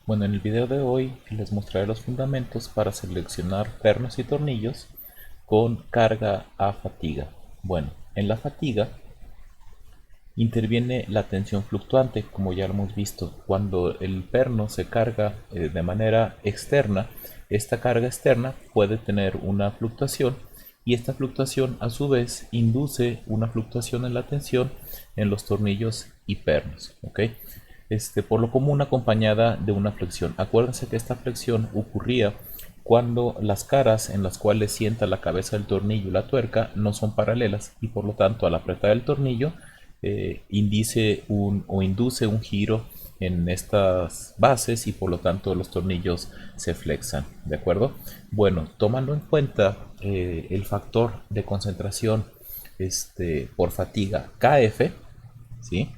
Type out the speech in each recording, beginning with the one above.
Bueno, en el video de hoy les mostraré los fundamentos para seleccionar pernos y tornillos con carga a fatiga. Bueno, en la fatiga interviene la tensión fluctuante, como ya lo hemos visto. Cuando el perno se carga de manera externa, esta carga externa puede tener una fluctuación y esta fluctuación a su vez induce una fluctuación en la tensión en los tornillos y pernos, ¿ok? Por lo común acompañada de una flexión. Acuérdense que esta flexión ocurría cuando las caras en las cuales sienta la cabeza del tornillo y la tuerca no son paralelas y por lo tanto al apretar el tornillo induce un giro en estas bases y por lo tanto los tornillos se flexan, ¿de acuerdo? Bueno, tomando en cuenta el factor de concentración por fatiga KF, ¿sí?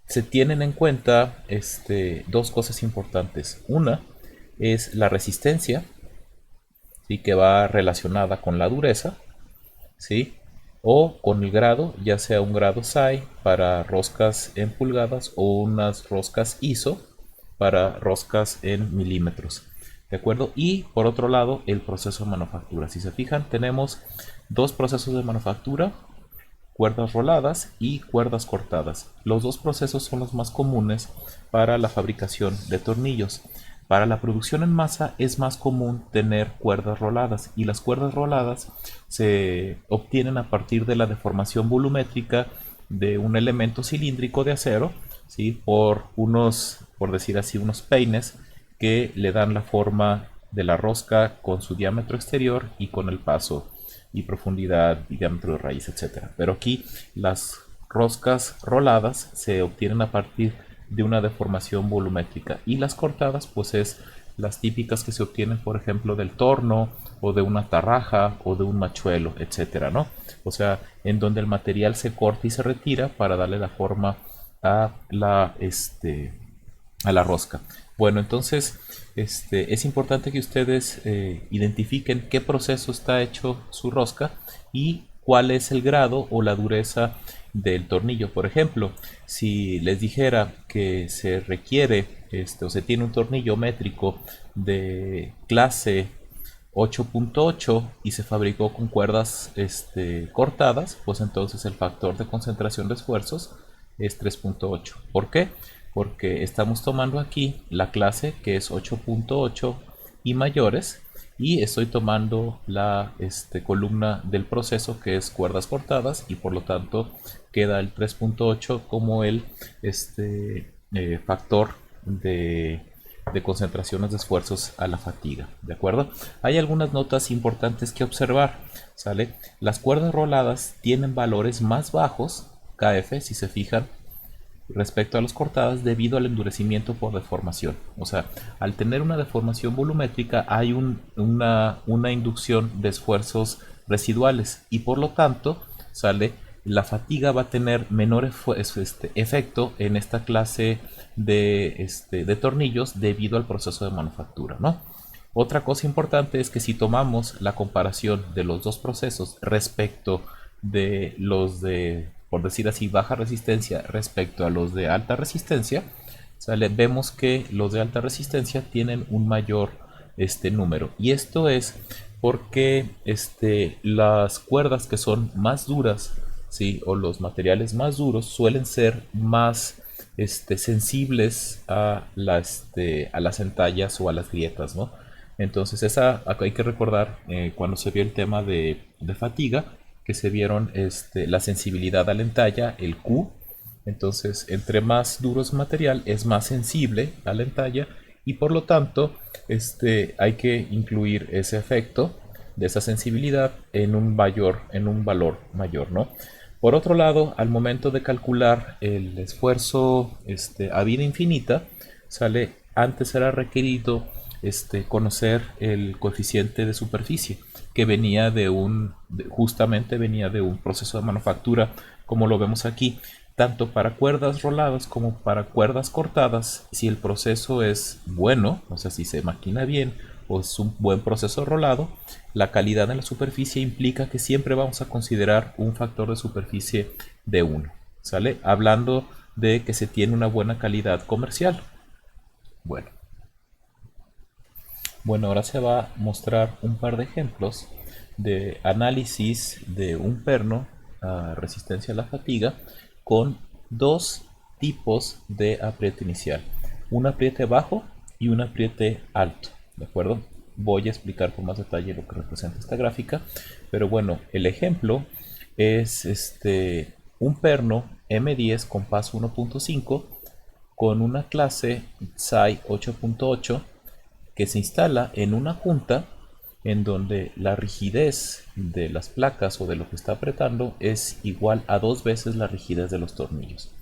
Se tienen en cuenta dos cosas importantes. Una es la resistencia, ¿sí? Que va relacionada con la dureza, ¿sí? O con el grado, ya sea un grado SAI para roscas en pulgadas o unas roscas ISO para roscas en milímetros, ¿de acuerdo? Y por otro lado, el proceso de manufactura. Si se fijan, tenemos dos procesos de manufactura: cuerdas roladas y cuerdas cortadas. Los dos procesos son los más comunes para la fabricación de tornillos. Para la producción en masa es más común tener cuerdas roladas, y las cuerdas roladas se obtienen a partir de la deformación volumétrica de un elemento cilíndrico de acero, ¿sí? Por decir así, unos peines que le dan la forma de la rosca con su diámetro exterior y con el paso y profundidad y diámetro de raíz, etcétera. Pero aquí las roscas roladas se obtienen a partir de una deformación volumétrica, y las cortadas pues es las típicas que se obtienen, por ejemplo, del torno o de una tarraja o de un machuelo, etcétera, ¿no? O sea, en donde el material se corta y se retira para darle la forma a la rosca. Bueno, entonces es importante que ustedes identifiquen qué proceso está hecho su rosca y cuál es el grado o la dureza del tornillo. Por ejemplo, si les dijera que se requiere o se tiene un tornillo métrico de clase 8.8 y se fabricó con cuerdas cortadas, pues entonces el factor de concentración de esfuerzos es 3.8. ¿Por qué? Porque estamos tomando aquí la clase que es 8.8 y mayores, y estoy tomando la columna del proceso que es cuerdas cortadas, y por lo tanto queda el 3.8 como el factor de concentraciones de esfuerzos a la fatiga, ¿de acuerdo? Hay algunas notas importantes que observar, ¿sale? Las cuerdas roladas tienen valores más bajos, KF, si se fijan, respecto a las cortadas debido al endurecimiento por deformación. O sea, al tener una deformación volumétrica hay una inducción de esfuerzos residuales, y por lo tanto la fatiga va a tener menor efecto en esta clase de tornillos debido al proceso de manufactura, ¿no? Otra cosa importante es que si tomamos la comparación de los dos procesos respecto de los de, por decir así, baja resistencia respecto a los de alta resistencia, vemos que los de alta resistencia tienen un mayor número, y esto es porque las cuerdas que son más duras, ¿sí? O los materiales más duros suelen ser más sensibles a las entallas o a las grietas, ¿no? Entonces hay que recordar cuando se vio el tema de fatiga, que se vieron la sensibilidad a la entalla, el Q. Entonces, entre más duro es material, es más sensible a la entalla, y por lo tanto hay que incluir ese efecto de esa sensibilidad en un valor mayor, ¿no? Por otro lado, al momento de calcular el esfuerzo a vida infinita, antes era requerido conocer el coeficiente de superficie, que justamente venía de un proceso de manufactura, como lo vemos aquí. Tanto para cuerdas roladas como para cuerdas cortadas, si el proceso es bueno, o sea, si se maquina bien o es un buen proceso rolado, la calidad en la superficie implica que siempre vamos a considerar un factor de superficie de 1, ¿sale? Hablando de que se tiene una buena calidad comercial. Bueno, ahora se va a mostrar un par de ejemplos de análisis de un perno a resistencia a la fatiga con dos tipos de apriete inicial, un apriete bajo y un apriete alto, ¿de acuerdo? Voy a explicar con más detalle lo que representa esta gráfica, pero bueno, el ejemplo es un perno M10 con paso 1.5 con una clase SAI 8.8 que se instala en una junta en donde la rigidez de las placas o de lo que está apretando es igual a 2 veces la rigidez de los tornillos.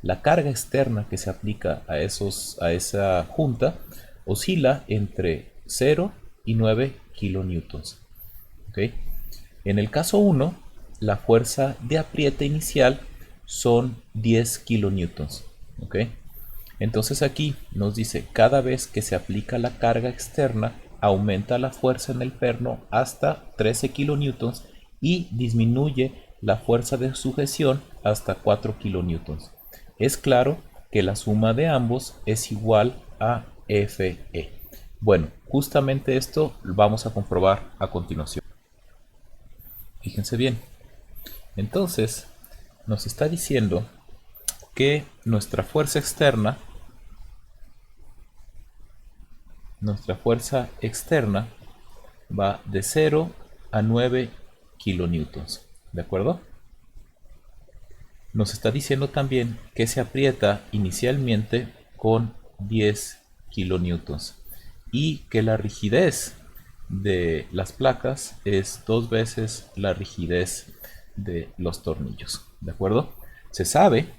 La carga externa que se aplica a esa junta oscila entre 0 y 9 kilonewtons. ¿Okay? En el caso 1, la fuerza de apriete inicial son 10 kilonewtons. ¿Okay? Entonces aquí nos dice, cada vez que se aplica la carga externa, aumenta la fuerza en el perno hasta 13 kilonewtons y disminuye la fuerza de sujeción hasta 4 kilonewtons. Es claro que la suma de ambos es igual a Fe. Bueno, justamente esto lo vamos a comprobar a continuación. Fíjense bien. Entonces, nos está diciendo que nuestra fuerza externa va de 0 a 9 kilonewtons, ¿de acuerdo? Nos está diciendo también que se aprieta inicialmente con 10 kilonewtons y que la rigidez de las placas es 2 veces la rigidez de los tornillos, ¿de acuerdo? Se sabe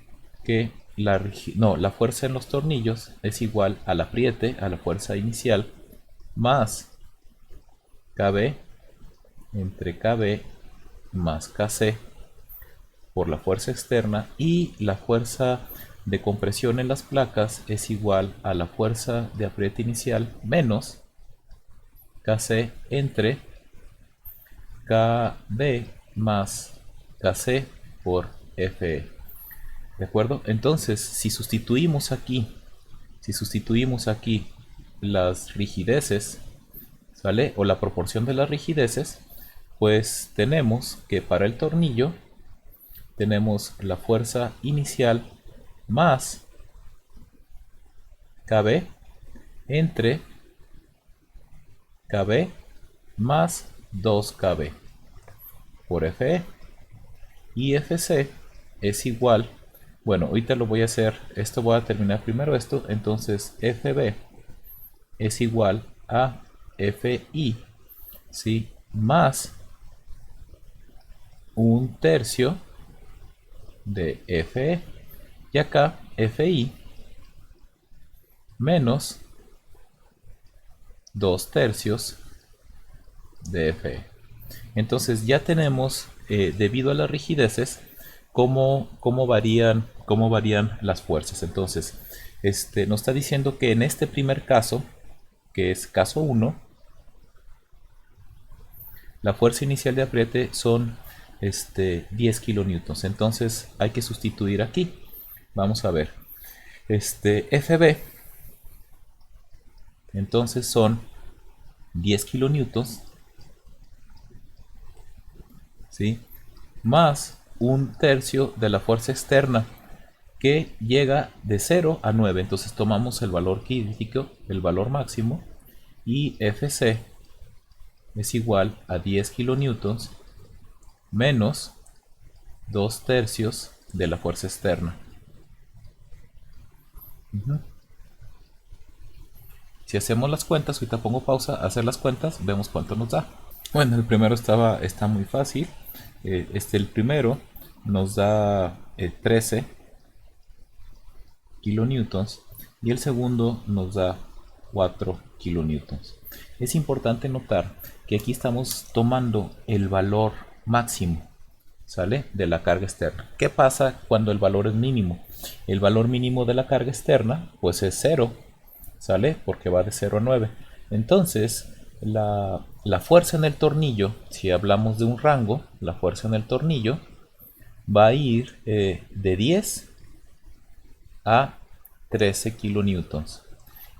que la fuerza en los tornillos es igual al apriete, a la fuerza inicial, más KB entre KB más KC por la fuerza externa, y la fuerza de compresión en las placas es igual a la fuerza de apriete inicial menos KC entre KB más KC por Fe. ¿De acuerdo? Entonces, si sustituimos aquí las rigideces, ¿vale? O la proporción de las rigideces, pues tenemos que para el tornillo tenemos la fuerza inicial más KB entre KB más 2KB por Fe, y Fc es igual, bueno, ahorita lo voy a hacer, esto voy a terminar primero esto, entonces Fb es igual a Fi, ¿sí? Más un tercio de Fe, y acá Fi menos 2 tercios de Fe. Entonces ya tenemos, debido a las rigideces, cómo varían las fuerzas. Entonces, nos está diciendo que en este primer caso, que es caso 1, la fuerza inicial de apriete son 10 kilonewtons. Entonces hay que sustituir aquí. Vamos a ver. Fb entonces son 10 kilonewtons, ¿sí? Más un tercio de la fuerza externa, que llega de 0 a 9. Entonces tomamos el valor crítico, el valor máximo, y Fc es igual a 10 kilonewtons menos 2 tercios de la fuerza externa. Si hacemos las cuentas, ahorita pongo pausa, hacer las cuentas, vemos cuánto nos da. Bueno, el primero está muy fácil. El primero nos da 13 kilonewtons y el segundo nos da 4 kilonewtons. Es importante notar que aquí estamos tomando el valor máximo, ¿sale? De la carga externa. ¿Qué pasa cuando el valor es mínimo? El valor mínimo de la carga externa pues es 0, ¿sale? Porque va de 0 a 9. Entonces la fuerza en el tornillo, si hablamos de un rango, la fuerza en el tornillo va a ir de 10 a 13 kilonewtons.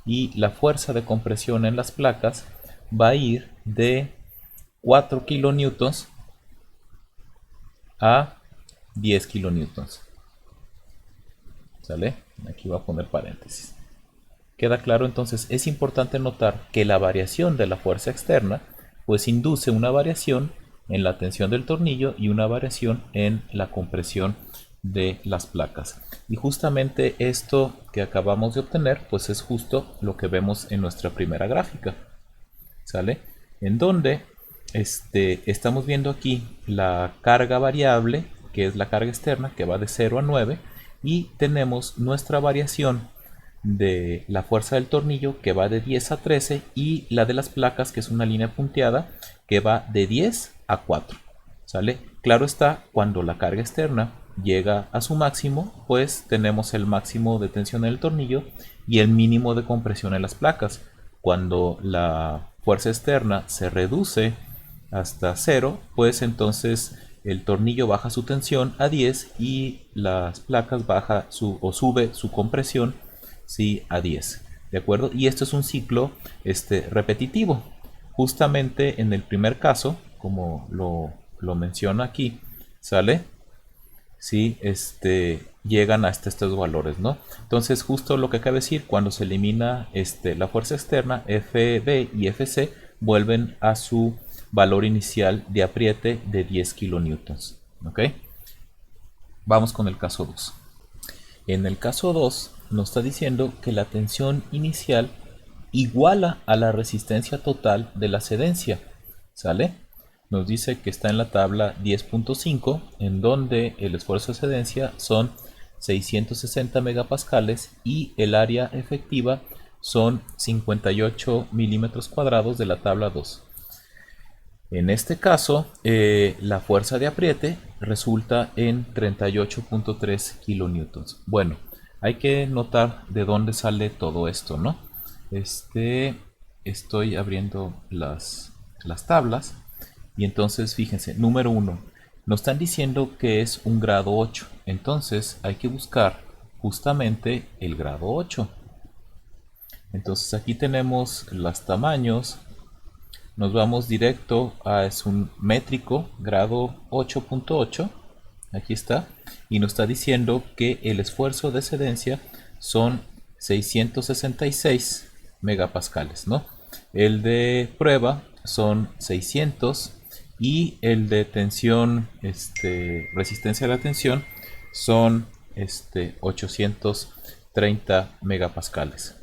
Y la fuerza de compresión en las placas va a ir de 4 kilonewtons a 10 kilonewtons. ¿Sale? Aquí voy a poner paréntesis. ¿Queda claro? Entonces es importante notar que la variación de la fuerza externa pues induce una variación en la tensión del tornillo y una variación en la compresión de las placas. Y justamente esto que acabamos de obtener pues es justo lo que vemos en nuestra primera gráfica. ¿Sale? En donde estamos viendo aquí la carga variable, que es la carga externa, que va de 0 a 9, y tenemos nuestra variación de la fuerza del tornillo, que va de 10 a 13, y la de las placas, que es una línea punteada, que va de 10 a 4. ¿Sale? Claro está, cuando la carga externa llega a su máximo, pues tenemos el máximo de tensión en el tornillo y el mínimo de compresión en las placas. Cuando la fuerza externa se reduce hasta 0, pues entonces el tornillo baja su tensión a 10 y las placas baja sube su compresión, ¿sí?, a 10. ¿De acuerdo? Y esto es un ciclo repetitivo. Justamente en el primer caso, como lo menciona aquí, ¿sale? Sí, llegan hasta estos valores, ¿no? Entonces, justo lo que acaba de decir, cuando se elimina la fuerza externa, FB y FC vuelven a su valor inicial de apriete de 10 kilonewtons. ¿Ok? Vamos con el caso 2. En el caso 2 nos está diciendo que la tensión inicial iguala a la resistencia total de la cedencia. ¿Sale? Nos dice que está en la tabla 10.5, en donde el esfuerzo de cedencia son 660 megapascales y el área efectiva son 58 milímetros cuadrados de la tabla 2. En este caso, la fuerza de apriete resulta en 38.3 kilonewtons. Bueno, hay que notar de dónde sale todo esto, ¿no? Estoy abriendo las tablas y entonces fíjense, número 1, nos están diciendo que es un grado 8, entonces hay que buscar justamente el grado 8. Entonces aquí tenemos los tamaños. Nos vamos directo a es un métrico grado 8.8. Aquí está. Y nos está diciendo que el esfuerzo de cedencia son 666 megapascales, ¿no? El de prueba son 600 y el de tensión, resistencia a la tensión son 830 megapascales.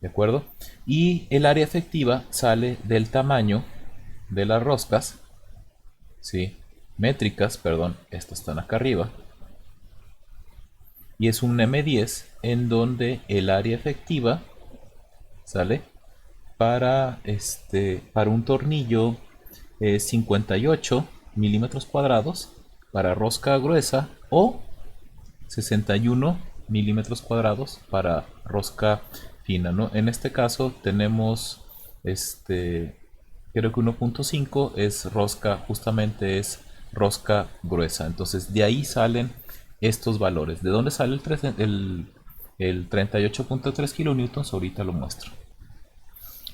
¿De acuerdo? Y el área efectiva sale del tamaño de las roscas, ¿sí?, métricas, perdón, estas están acá arriba, y es un M10 en donde el área efectiva sale para un tornillo 58 milímetros cuadrados para rosca gruesa o 61 milímetros cuadrados para rosca fina, ¿no? En este caso tenemos creo que 1.5 es rosca, justamente es rosca gruesa. Entonces de ahí salen estos valores. ¿De dónde sale el 38.3 kilonewtons? Ahorita lo muestro.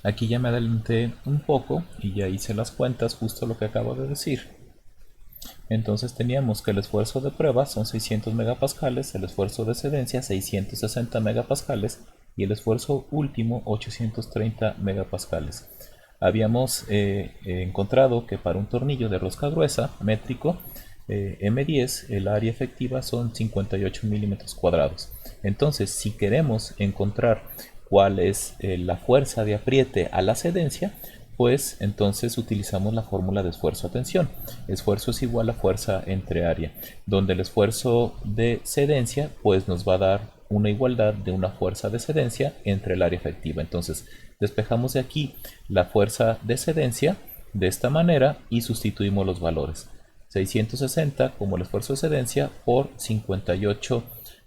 Aquí ya me adelanté un poco y ya hice las cuentas, justo lo que acabo de decir. Entonces teníamos que el esfuerzo de prueba son 600 megapascales, el esfuerzo de cedencia 660 megapascales y el esfuerzo último 830 megapascales. Habíamos encontrado que para un tornillo de rosca gruesa métrico M10 el área efectiva son 58 milímetros cuadrados. Entonces, si queremos encontrar cuál es la fuerza de apriete a la cedencia, pues entonces utilizamos la fórmula de esfuerzo a tensión. Esfuerzo es igual a fuerza entre área, donde el esfuerzo de cedencia pues nos va a dar una igualdad de una fuerza de cedencia entre el área efectiva. Entonces despejamos de aquí la fuerza de cedencia de esta manera y sustituimos los valores. 660 como el esfuerzo de cedencia por 58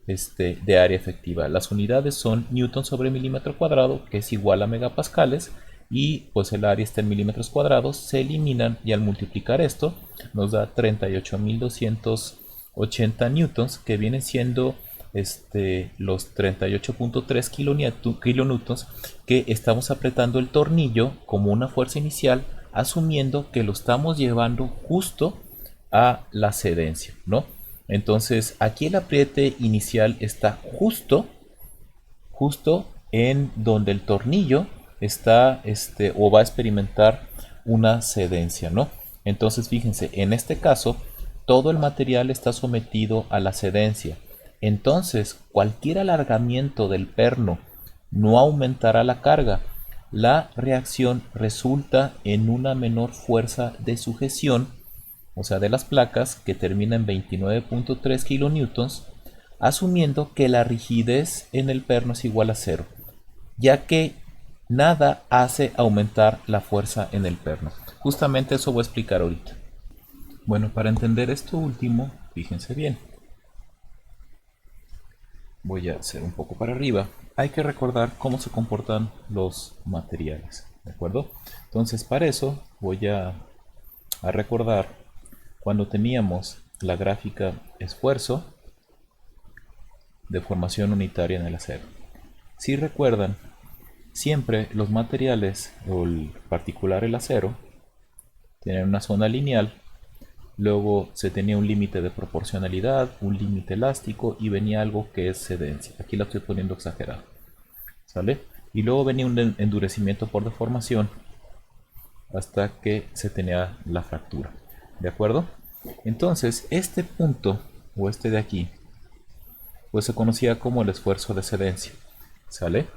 de área efectiva. Las unidades son newton sobre milímetro cuadrado, que es igual a megapascales, y pues el área está en milímetros cuadrados, se eliminan y al multiplicar esto nos da 38.280 newtons, que vienen siendo los 38.3 kilonewtons que estamos apretando el tornillo como una fuerza inicial, asumiendo que lo estamos llevando justo a la cedencia, ¿no? Entonces aquí el apriete inicial está justo en donde el tornillo está o va a experimentar una cedencia, ¿no? Entonces fíjense, en este caso todo el material está sometido a la cedencia. Entonces cualquier alargamiento del perno no aumentará la carga. La reacción resulta en una menor fuerza de sujeción, o sea, de las placas, que termina en 29.3 kilonewtons, asumiendo que la rigidez en el perno es igual a cero, ya que nada hace aumentar la fuerza en el perno. Justamente eso voy a explicar ahorita. Bueno, para entender esto último, fíjense bien. Voy a hacer un poco para arriba. Hay que recordar cómo se comportan los materiales, ¿de acuerdo? Entonces, para eso voy a recordar cuando teníamos la gráfica esfuerzo, deformación unitaria en el acero. Si recuerdan, siempre los materiales, o en particular el acero, tienen una zona lineal, luego se tenía un límite de proporcionalidad, un límite elástico y venía algo que es cedencia. Aquí la estoy poniendo exagerado, ¿sale? Y luego venía un endurecimiento por deformación hasta que se tenía la fractura, ¿de acuerdo? Entonces este punto, o este de aquí, pues se conocía como el esfuerzo de cedencia, ¿sale?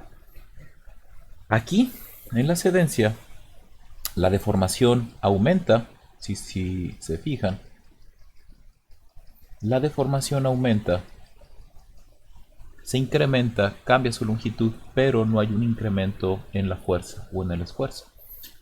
Aquí, en la cedencia, la deformación aumenta. Si se fijan, la deformación aumenta, se incrementa, cambia su longitud, pero no hay un incremento en la fuerza o en el esfuerzo,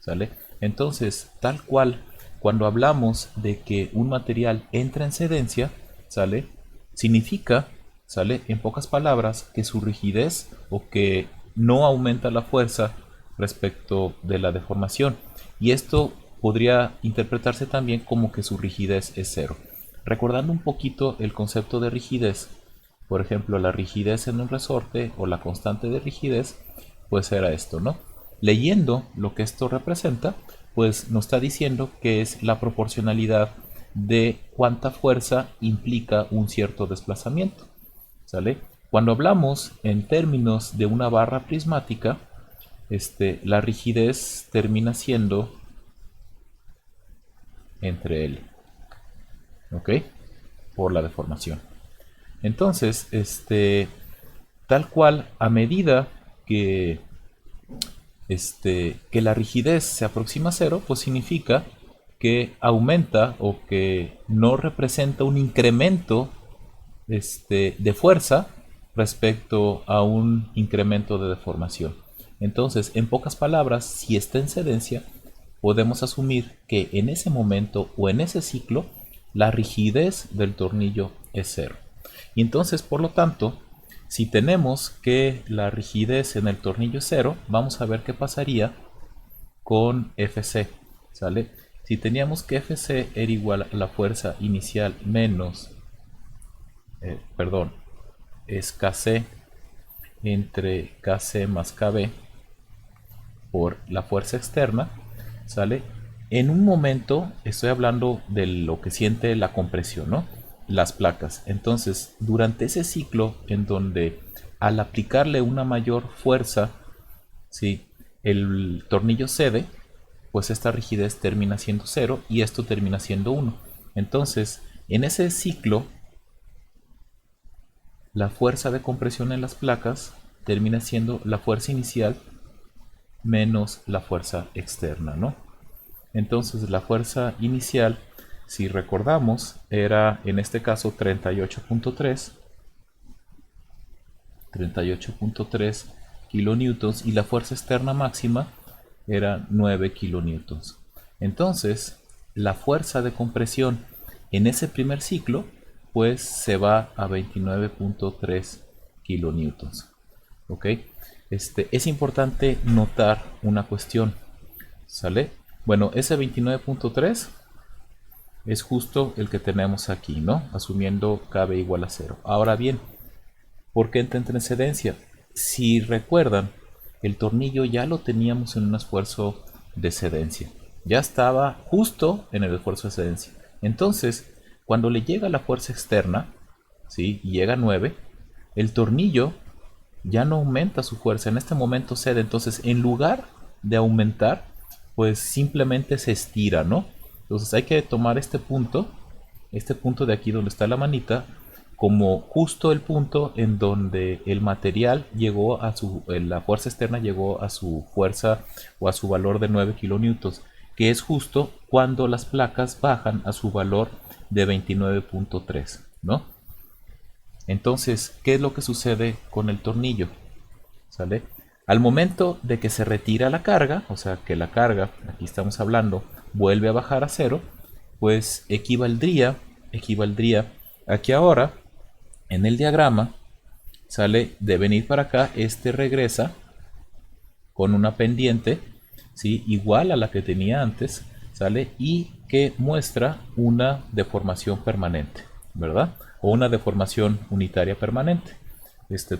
¿sale? Entonces, tal cual, cuando hablamos de que un material entra en cedencia, ¿sale? Significa, ¿sale? En pocas palabras, que su rigidez o que no aumenta la fuerza respecto de la deformación. Y esto podría interpretarse también como que su rigidez es cero. Recordando un poquito el concepto de rigidez, por ejemplo, la rigidez en un resorte o la constante de rigidez, pues era esto, ¿no? Leyendo lo que esto representa, pues nos está diciendo que es la proporcionalidad de cuánta fuerza implica un cierto desplazamiento, ¿sale? Cuando hablamos en términos de una barra prismática, la rigidez termina siendo entre L, ¿ok? Por la deformación. Entonces, tal cual, a medida que, que la rigidez se aproxima a cero, pues significa que aumenta o que no representa un incremento de fuerza respecto a un incremento de deformación. Entonces, en pocas palabras, si está en cedencia, podemos asumir que en ese momento o en ese ciclo la rigidez del tornillo es cero. Y entonces, por lo tanto, si tenemos que la rigidez en el tornillo es cero, vamos a ver qué pasaría con Fc, ¿sale? Si teníamos que Fc era igual a la fuerza inicial menos, es Kc entre Kc más Kb por la fuerza externa, ¿sale? En un momento estoy hablando de lo que siente la compresión, ¿no? Las placas. Entonces, durante ese ciclo en donde al aplicarle una mayor fuerza, ¿sí?, el tornillo cede, pues esta rigidez termina siendo 0 y esto termina siendo 1. Entonces, en ese ciclo, la fuerza de compresión en las placas termina siendo la fuerza inicial menos la fuerza externa, ¿no? Entonces la fuerza inicial, si recordamos, era en este caso 38.3 kilonewtons y la fuerza externa máxima era 9 kilonewtons. Entonces la fuerza de compresión en ese primer ciclo pues se va a 29.3 kilonewtons. ¿Ok? Es importante notar una cuestión, ¿sale? Bueno, ese 29.3 es justo el que tenemos aquí, ¿no? Asumiendo KB igual a 0. Ahora bien, ¿Por qué entra en cedencia? Si recuerdan, el tornillo ya lo teníamos en un esfuerzo de cedencia. Ya estaba justo en el esfuerzo de cedencia. Entonces, cuando le llega la fuerza externa, ¿sí? Y llega a 9, el tornillo ya no aumenta su fuerza. En este momento cede. Entonces, en lugar de aumentar, pues simplemente se estira, ¿no? Entonces hay que tomar este punto de aquí donde está la manita, como justo el punto en donde el material llegó a la fuerza externa llegó a su fuerza o a su valor de 9 kilonewtons, que es justo cuando las placas bajan a su valor de 29.3, ¿no? Entonces, ¿qué es lo que sucede con el tornillo? ¿Sale? Al momento de que se retira la carga, o sea que la carga, aquí estamos hablando, vuelve a bajar a cero, pues equivaldría a que ahora en el diagrama, sale de venir para acá, este regresa con una pendiente, ¿sí? Igual a la que tenía antes, sale, y que muestra una deformación permanente, ¿verdad? O una deformación unitaria permanente.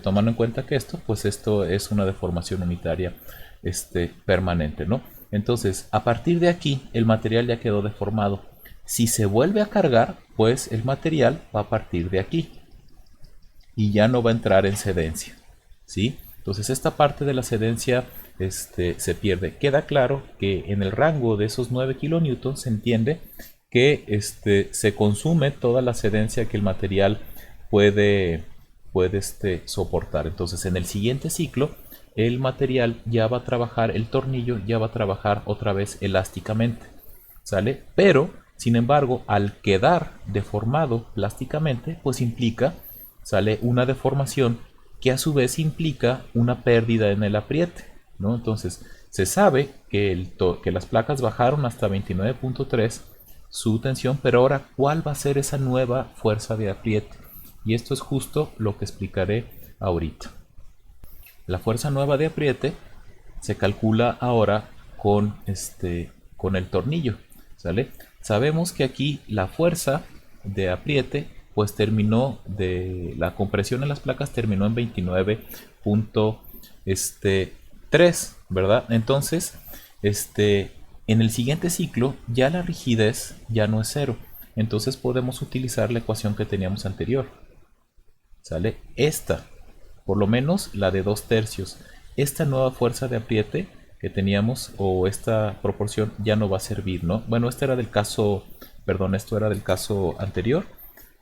Tomando en cuenta que pues esto es una deformación unitaria permanente, ¿no? Entonces, a partir de aquí, el material ya quedó deformado. Si se vuelve a cargar, pues el material va a partir de aquí y ya no va a entrar en cedencia, ¿sí? Entonces esta parte de la cedencia se pierde. Queda claro que en el rango de esos 9 kilonewtons se entiende que se consume toda la cedencia que el material puede soportar. Entonces en el siguiente ciclo el material ya va a trabajar, el tornillo ya va a trabajar otra vez elásticamente, ¿sale? Pero sin embargo, al quedar deformado plásticamente, pues implica, sale una deformación que a su vez implica una pérdida en el apriete, ¿no? Entonces, se sabe que las placas bajaron hasta 29.3 su tensión, pero ahora, ¿cuál va a ser esa nueva fuerza de apriete? Y esto es justo lo que explicaré ahorita. La fuerza nueva de apriete se calcula ahora con el tornillo, ¿sale? Sabemos que aquí la fuerza de apriete pues terminó la compresión en las placas terminó en 29.3, ¿verdad? Entonces, en el siguiente ciclo ya la rigidez ya no es cero. Entonces podemos utilizar la ecuación que teníamos anterior, ¿sale? Por lo menos la de 2/3. Esta nueva fuerza de apriete que teníamos, o esta proporción, ya no va a servir, ¿no? Bueno, esto era del caso anterior.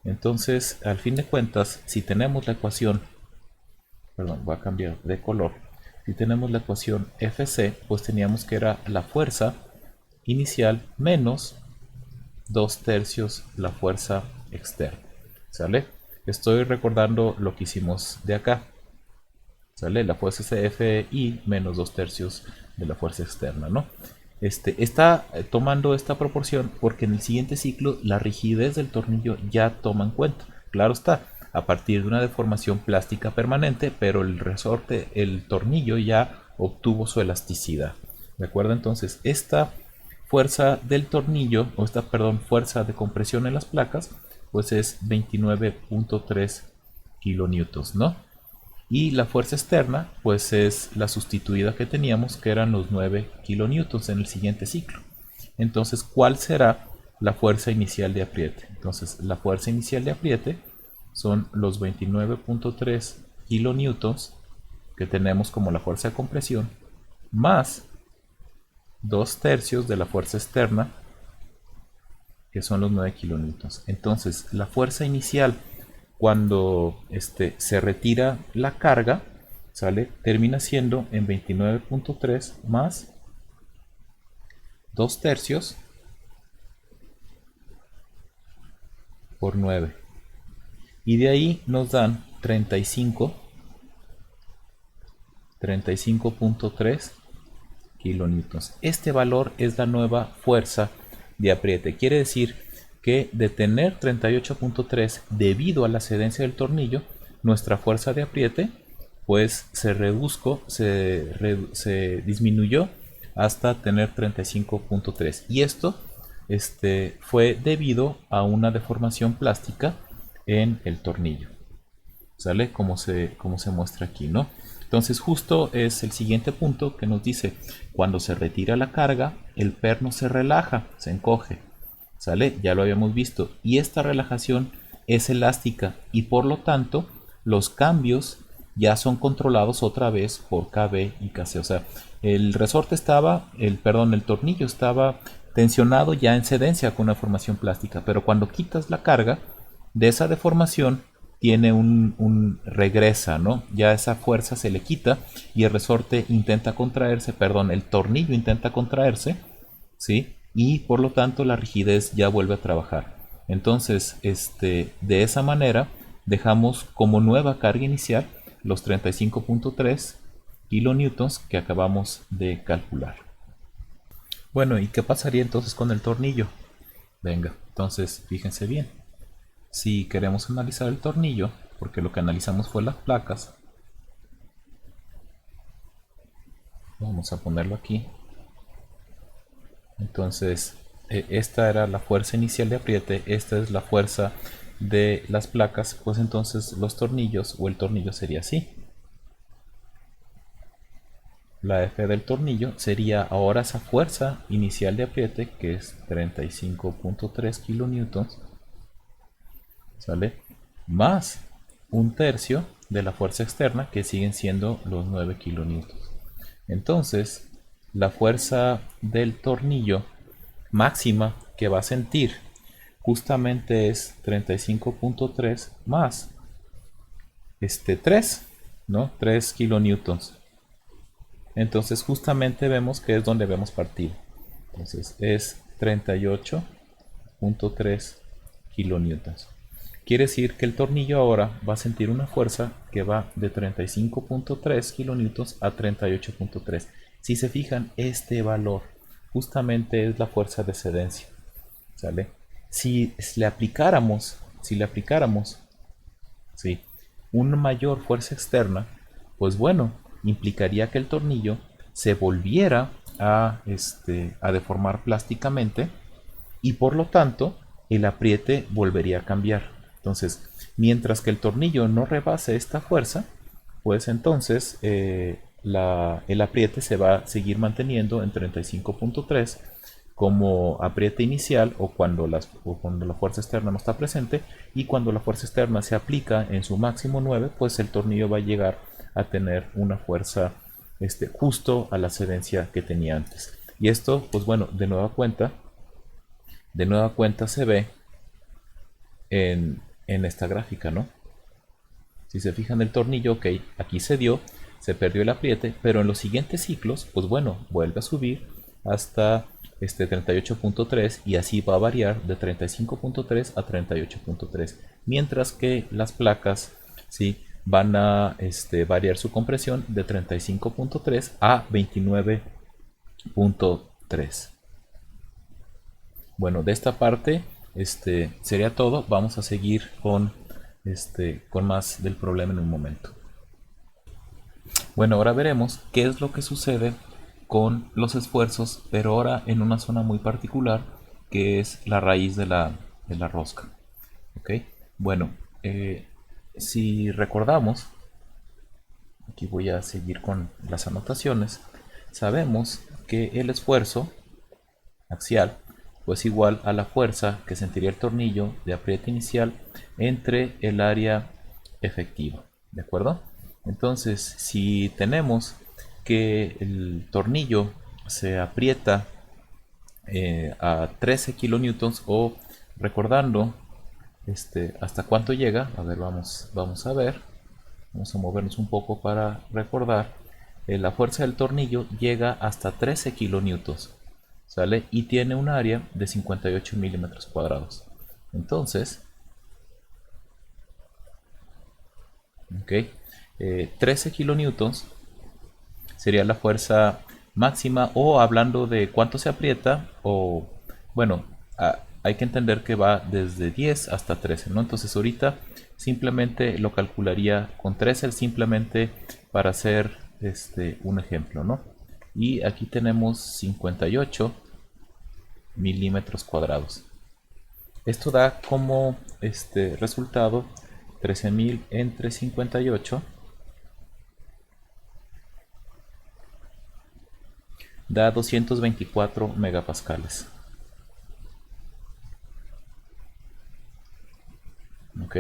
Entonces, al fin de cuentas, si tenemos la ecuación, perdón, voy a cambiar de color. Si tenemos la ecuación Fc, pues teníamos que era la fuerza inicial menos 2/3 la fuerza externa, ¿sale? Estoy recordando lo que hicimos de acá, ¿sale? La fuerza Fi menos 2/3 de la fuerza externa, ¿no? Está tomando esta proporción porque en el siguiente ciclo la rigidez del tornillo ya toma en cuenta. Claro está, a partir de una deformación plástica permanente, pero el resorte, el tornillo ya obtuvo su elasticidad. ¿De acuerdo? Entonces, esta fuerza del tornillo, o esta, perdón, fuerza de compresión en las placas, pues es 29.3 kilonewtons, ¿no? Y la fuerza externa, pues es la sustituida que teníamos, que eran los 9 kilonewtons en el siguiente ciclo. Entonces, ¿cuál será la fuerza inicial de apriete? Entonces, la fuerza inicial de apriete son los 29.3 kilonewtons que tenemos como la fuerza de compresión, más 2/3 de la fuerza externa, que son los 9 kilonewtons. Entonces, la fuerza inicial cuando se retira la carga, ¿sale? Termina siendo en 29.3 más 2/3 por 9. Y de ahí nos dan 35.3 kilonewtons. Este valor es la nueva fuerza de apriete. Quiere decir que de tener 38.3 debido a la cedencia del tornillo, nuestra fuerza de apriete pues se disminuyó hasta tener 35.3, y esto fue debido a una deformación plástica en el tornillo. ¿sale? Como se muestra aquí, ¿no? Entonces justo es el siguiente punto que nos dice, cuando se retira la carga, el perno se relaja, se encoge, ¿sale? Ya lo habíamos visto. Y esta relajación es elástica y por lo tanto los cambios ya son controlados otra vez por KB y KC. O sea, el resorte estaba, el tornillo estaba tensionado ya en cedencia con una formación plástica, pero cuando quitas la carga de esa deformación tiene un regresa, ¿no? Ya esa fuerza se le quita y el resorte intenta contraerse, perdón, el tornillo intenta contraerse, ¿sí? Y por lo tanto la rigidez ya vuelve a trabajar. Entonces, de esa manera dejamos como nueva carga inicial los 35.3 kilonewtons que acabamos de calcular. Bueno, ¿y qué pasaría entonces con el tornillo? Venga, entonces fíjense bien. Si queremos analizar el tornillo, porque lo que analizamos fue las placas, vamos a ponerlo aquí. Entonces, esta era la fuerza inicial de apriete, esta es la fuerza de las placas, pues entonces los tornillos o el tornillo sería así. La F del tornillo sería ahora esa fuerza inicial de apriete, que es 35.3 kilonewtons, ¿sale? Más un tercio de la fuerza externa, que siguen siendo los 9 kilonewtons. Entonces, la fuerza del tornillo máxima que va a sentir justamente es 35.3 más 3, ¿no? 3 kilonewtons. Entonces justamente vemos que es donde vemos partido. Entonces es 38.3 kilonewtons. Quiere decir que el tornillo ahora va a sentir una fuerza que va de 35.3 kilonewtons a 38.3. Si se fijan, este valor justamente es la fuerza de cedencia, ¿sale? Si le aplicáramos, ¿sí?, una mayor fuerza externa, pues bueno, implicaría que el tornillo se volviera a deformar plásticamente y por lo tanto el apriete volvería a cambiar. Entonces, mientras que el tornillo no rebase esta fuerza, pues entonces el apriete se va a seguir manteniendo en 35.3 como apriete inicial o cuando la fuerza externa no está presente, y cuando la fuerza externa se aplica en su máximo 9, pues el tornillo va a llegar a tener una fuerza justo a la cedencia que tenía antes. Y esto, pues bueno, de nueva cuenta se ve en esta gráfica, ¿no? Si se fijan, el tornillo, ok, aquí se perdió el apriete, pero en los siguientes ciclos, pues bueno, vuelve a subir hasta 38.3 y así va a variar de 35.3 a 38.3, mientras que las placas, ¿sí?, van a variar su compresión de 35.3 a 29.3. Bueno, de esta parte sería todo. Vamos a seguir con más del problema en un momento. Bueno, ahora veremos qué es lo que sucede con los esfuerzos, pero ahora en una zona muy particular, que es la raíz de la rosca. ¿Ok? Bueno, si recordamos, aquí voy a seguir con las anotaciones, sabemos que el esfuerzo axial pues igual a la fuerza que sentiría el tornillo de apriete inicial entre el área efectiva, ¿de acuerdo? Entonces, si tenemos que el tornillo se aprieta a 13 kilonewtons, o recordando hasta cuánto llega, a ver, vamos a ver, vamos a movernos un poco para recordar, la fuerza del tornillo llega hasta 13 kilonewtons, ¿sale? Y tiene un área de 58 milímetros cuadrados. Entonces, ok, 13 kilonewtons sería la fuerza máxima, o hablando de cuánto se aprieta, o bueno, hay que entender que va desde 10 hasta 13, ¿no? Entonces ahorita simplemente lo calcularía con 13, simplemente para hacer un ejemplo, ¿no? Y aquí tenemos 58 milímetros cuadrados. Esto da como resultado 13.000 entre 58 da 224 megapascales. Ok.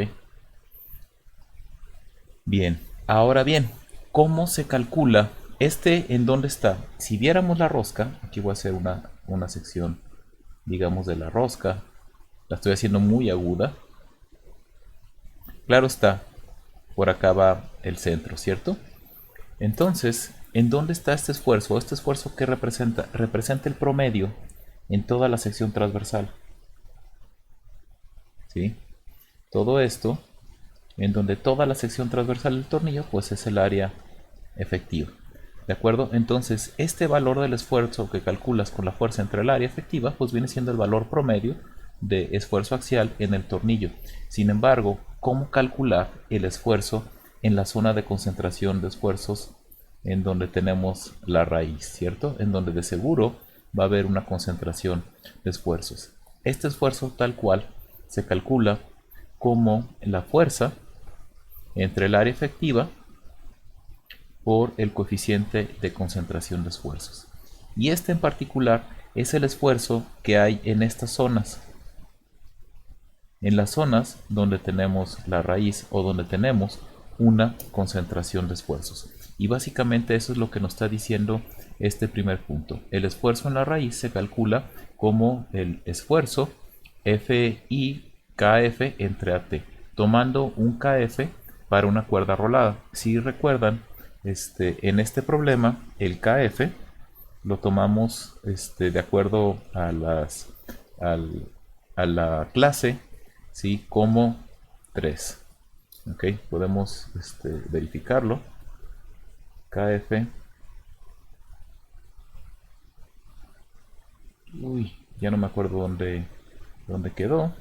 Bien, ahora bien, ¿cómo se calcula? ¿En dónde está? Si viéramos la rosca, aquí voy a hacer una sección, digamos, de la rosca. La estoy haciendo muy aguda. Claro está, por acá va el centro, ¿cierto? Entonces, ¿en dónde está este esfuerzo? ¿Este esfuerzo qué representa? Representa el promedio en toda la sección transversal. ¿Sí? Todo esto, en donde toda la sección transversal del tornillo, pues es el área efectiva. ¿De acuerdo? Entonces, este valor del esfuerzo que calculas con la fuerza entre el área efectiva, pues viene siendo el valor promedio de esfuerzo axial en el tornillo. Sin embargo, ¿cómo calcular el esfuerzo en la zona de concentración de esfuerzos en donde tenemos la raíz, ¿cierto? En donde de seguro va a haber una concentración de esfuerzos. Este esfuerzo tal cual se calcula como la fuerza entre el área efectiva por el coeficiente de concentración de esfuerzos. Y este en particular es el esfuerzo que hay en estas zonas. En las zonas donde tenemos la raíz o donde tenemos una concentración de esfuerzos. Y básicamente eso es lo que nos está diciendo este primer punto. El esfuerzo en la raíz se calcula como el esfuerzo FI KF entre AT, tomando un KF para una cuerda rolada. Si recuerdan, en este problema el KF lo tomamos de acuerdo a a la clase, ¿sí? Como 3. Ok, podemos verificarlo. KF. Uy, ya no me acuerdo dónde quedó.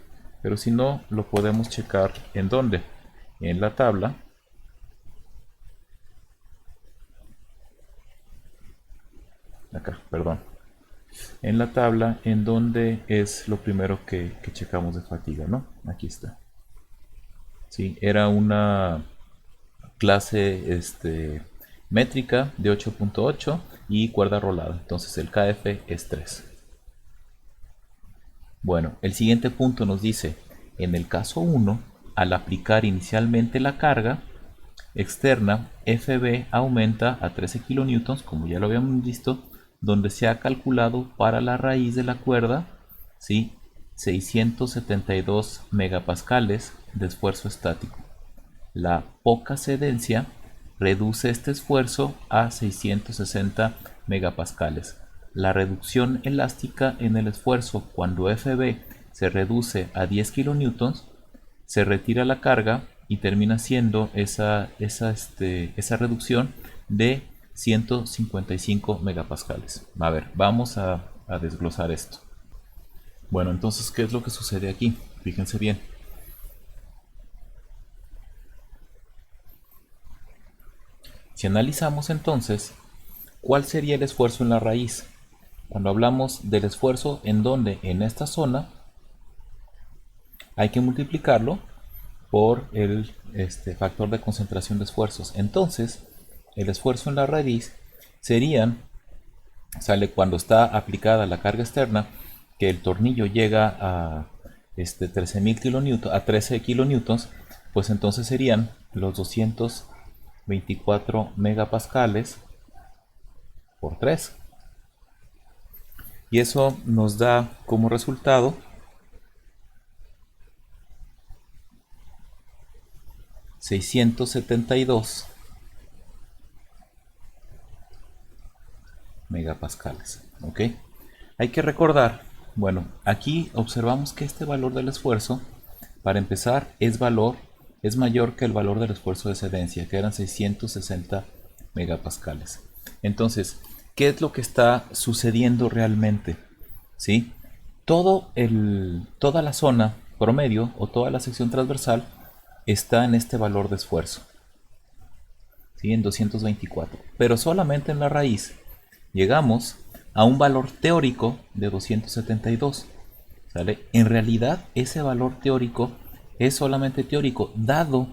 Pero si no, lo podemos checar en dónde. En la tabla. Acá, perdón. En la tabla en donde es lo primero que checamos de fatiga, ¿no? Aquí está. Sí, era una clase métrica de 8.8 y cuerda rolada. Entonces el KF es 3. Bueno, el siguiente punto nos dice, en el caso 1, al aplicar inicialmente la carga externa, FB aumenta a 13 kN, como ya lo habíamos visto, donde se ha calculado para la raíz de la cuerda, ¿sí? 672 megapascales de esfuerzo estático. La poca cedencia reduce este esfuerzo a 660 megapascales. La reducción elástica en el esfuerzo cuando FB se reduce a 10 kN, se retira la carga y termina siendo esa reducción de 155 megapascales. A ver, vamos a desglosar esto. Bueno, entonces, ¿qué es lo que sucede aquí? Fíjense bien. Si analizamos entonces, ¿cuál sería el esfuerzo en la raíz? Cuando hablamos del esfuerzo en donde, en esta zona, hay que multiplicarlo por el factor de concentración de esfuerzos. Entonces, el esfuerzo en la raíz sale cuando está aplicada la carga externa, que el tornillo llega a 13.000 kilonewtons, a 13 kilonewtons, pues entonces serían los 224 megapascales por 3. Y eso nos da como resultado 672 megapascales. ¿Ok? Hay que recordar, bueno, aquí observamos que este valor del esfuerzo, para empezar, es mayor que el valor del esfuerzo de cedencia, que eran 660 megapascales. Entonces, ¿qué es lo que está sucediendo realmente? ¿Sí? Toda la zona promedio o toda la sección transversal está en este valor de esfuerzo, ¿sí? En 224. Pero solamente en la raíz llegamos a un valor teórico de 272. ¿Sale? En realidad, ese valor teórico es solamente teórico, dado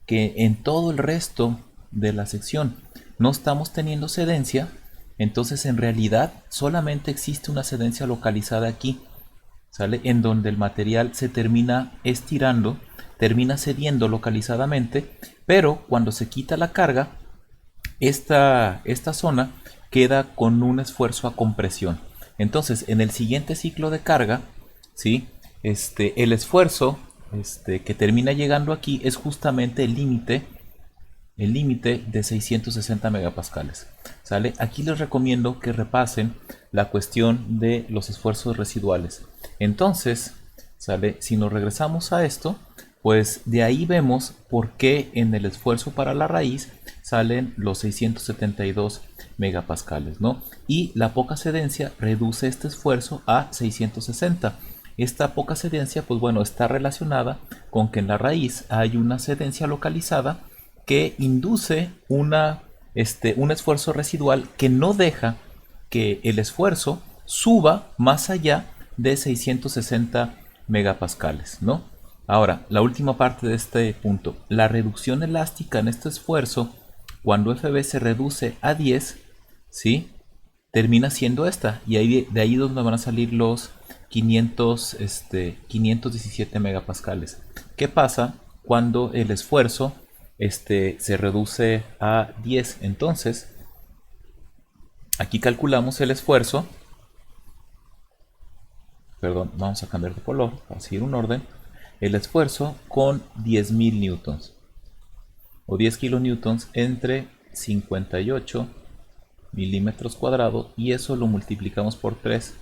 que en todo el resto de la sección no estamos teniendo cedencia. Entonces en realidad solamente existe una cedencia localizada aquí, ¿sale? En donde el material se termina estirando, termina cediendo localizadamente, pero cuando se quita la carga, esta zona queda con un esfuerzo a compresión. Entonces, en el siguiente ciclo de carga, ¿sí? El esfuerzo que termina llegando aquí es justamente el límite de 660 megapascales. ¿Sale? Aquí les recomiendo que repasen la cuestión de los esfuerzos residuales. Entonces, ¿sale? Si nos regresamos a esto, pues de ahí vemos por qué en el esfuerzo para la raíz salen los 672 megapascales, ¿no? Y la poca cedencia reduce este esfuerzo a 660. Esta poca cedencia, pues bueno, está relacionada con que en la raíz hay una cedencia localizada que induce un esfuerzo residual que no deja que el esfuerzo suba más allá de 660 megapascales, ¿no? Ahora, la última parte de este punto, la reducción elástica en este esfuerzo, cuando FB se reduce a 10, ¿sí? Termina siendo esta, y de ahí donde van a salir los 517 megapascales. ¿Qué pasa cuando el esfuerzo se reduce a 10? Entonces, aquí calculamos el esfuerzo. Perdón, vamos a cambiar de color para seguir un orden. El esfuerzo con 10.000 newtons o 10 kilonewtons entre 58 milímetros cuadrados, y eso lo multiplicamos por 3,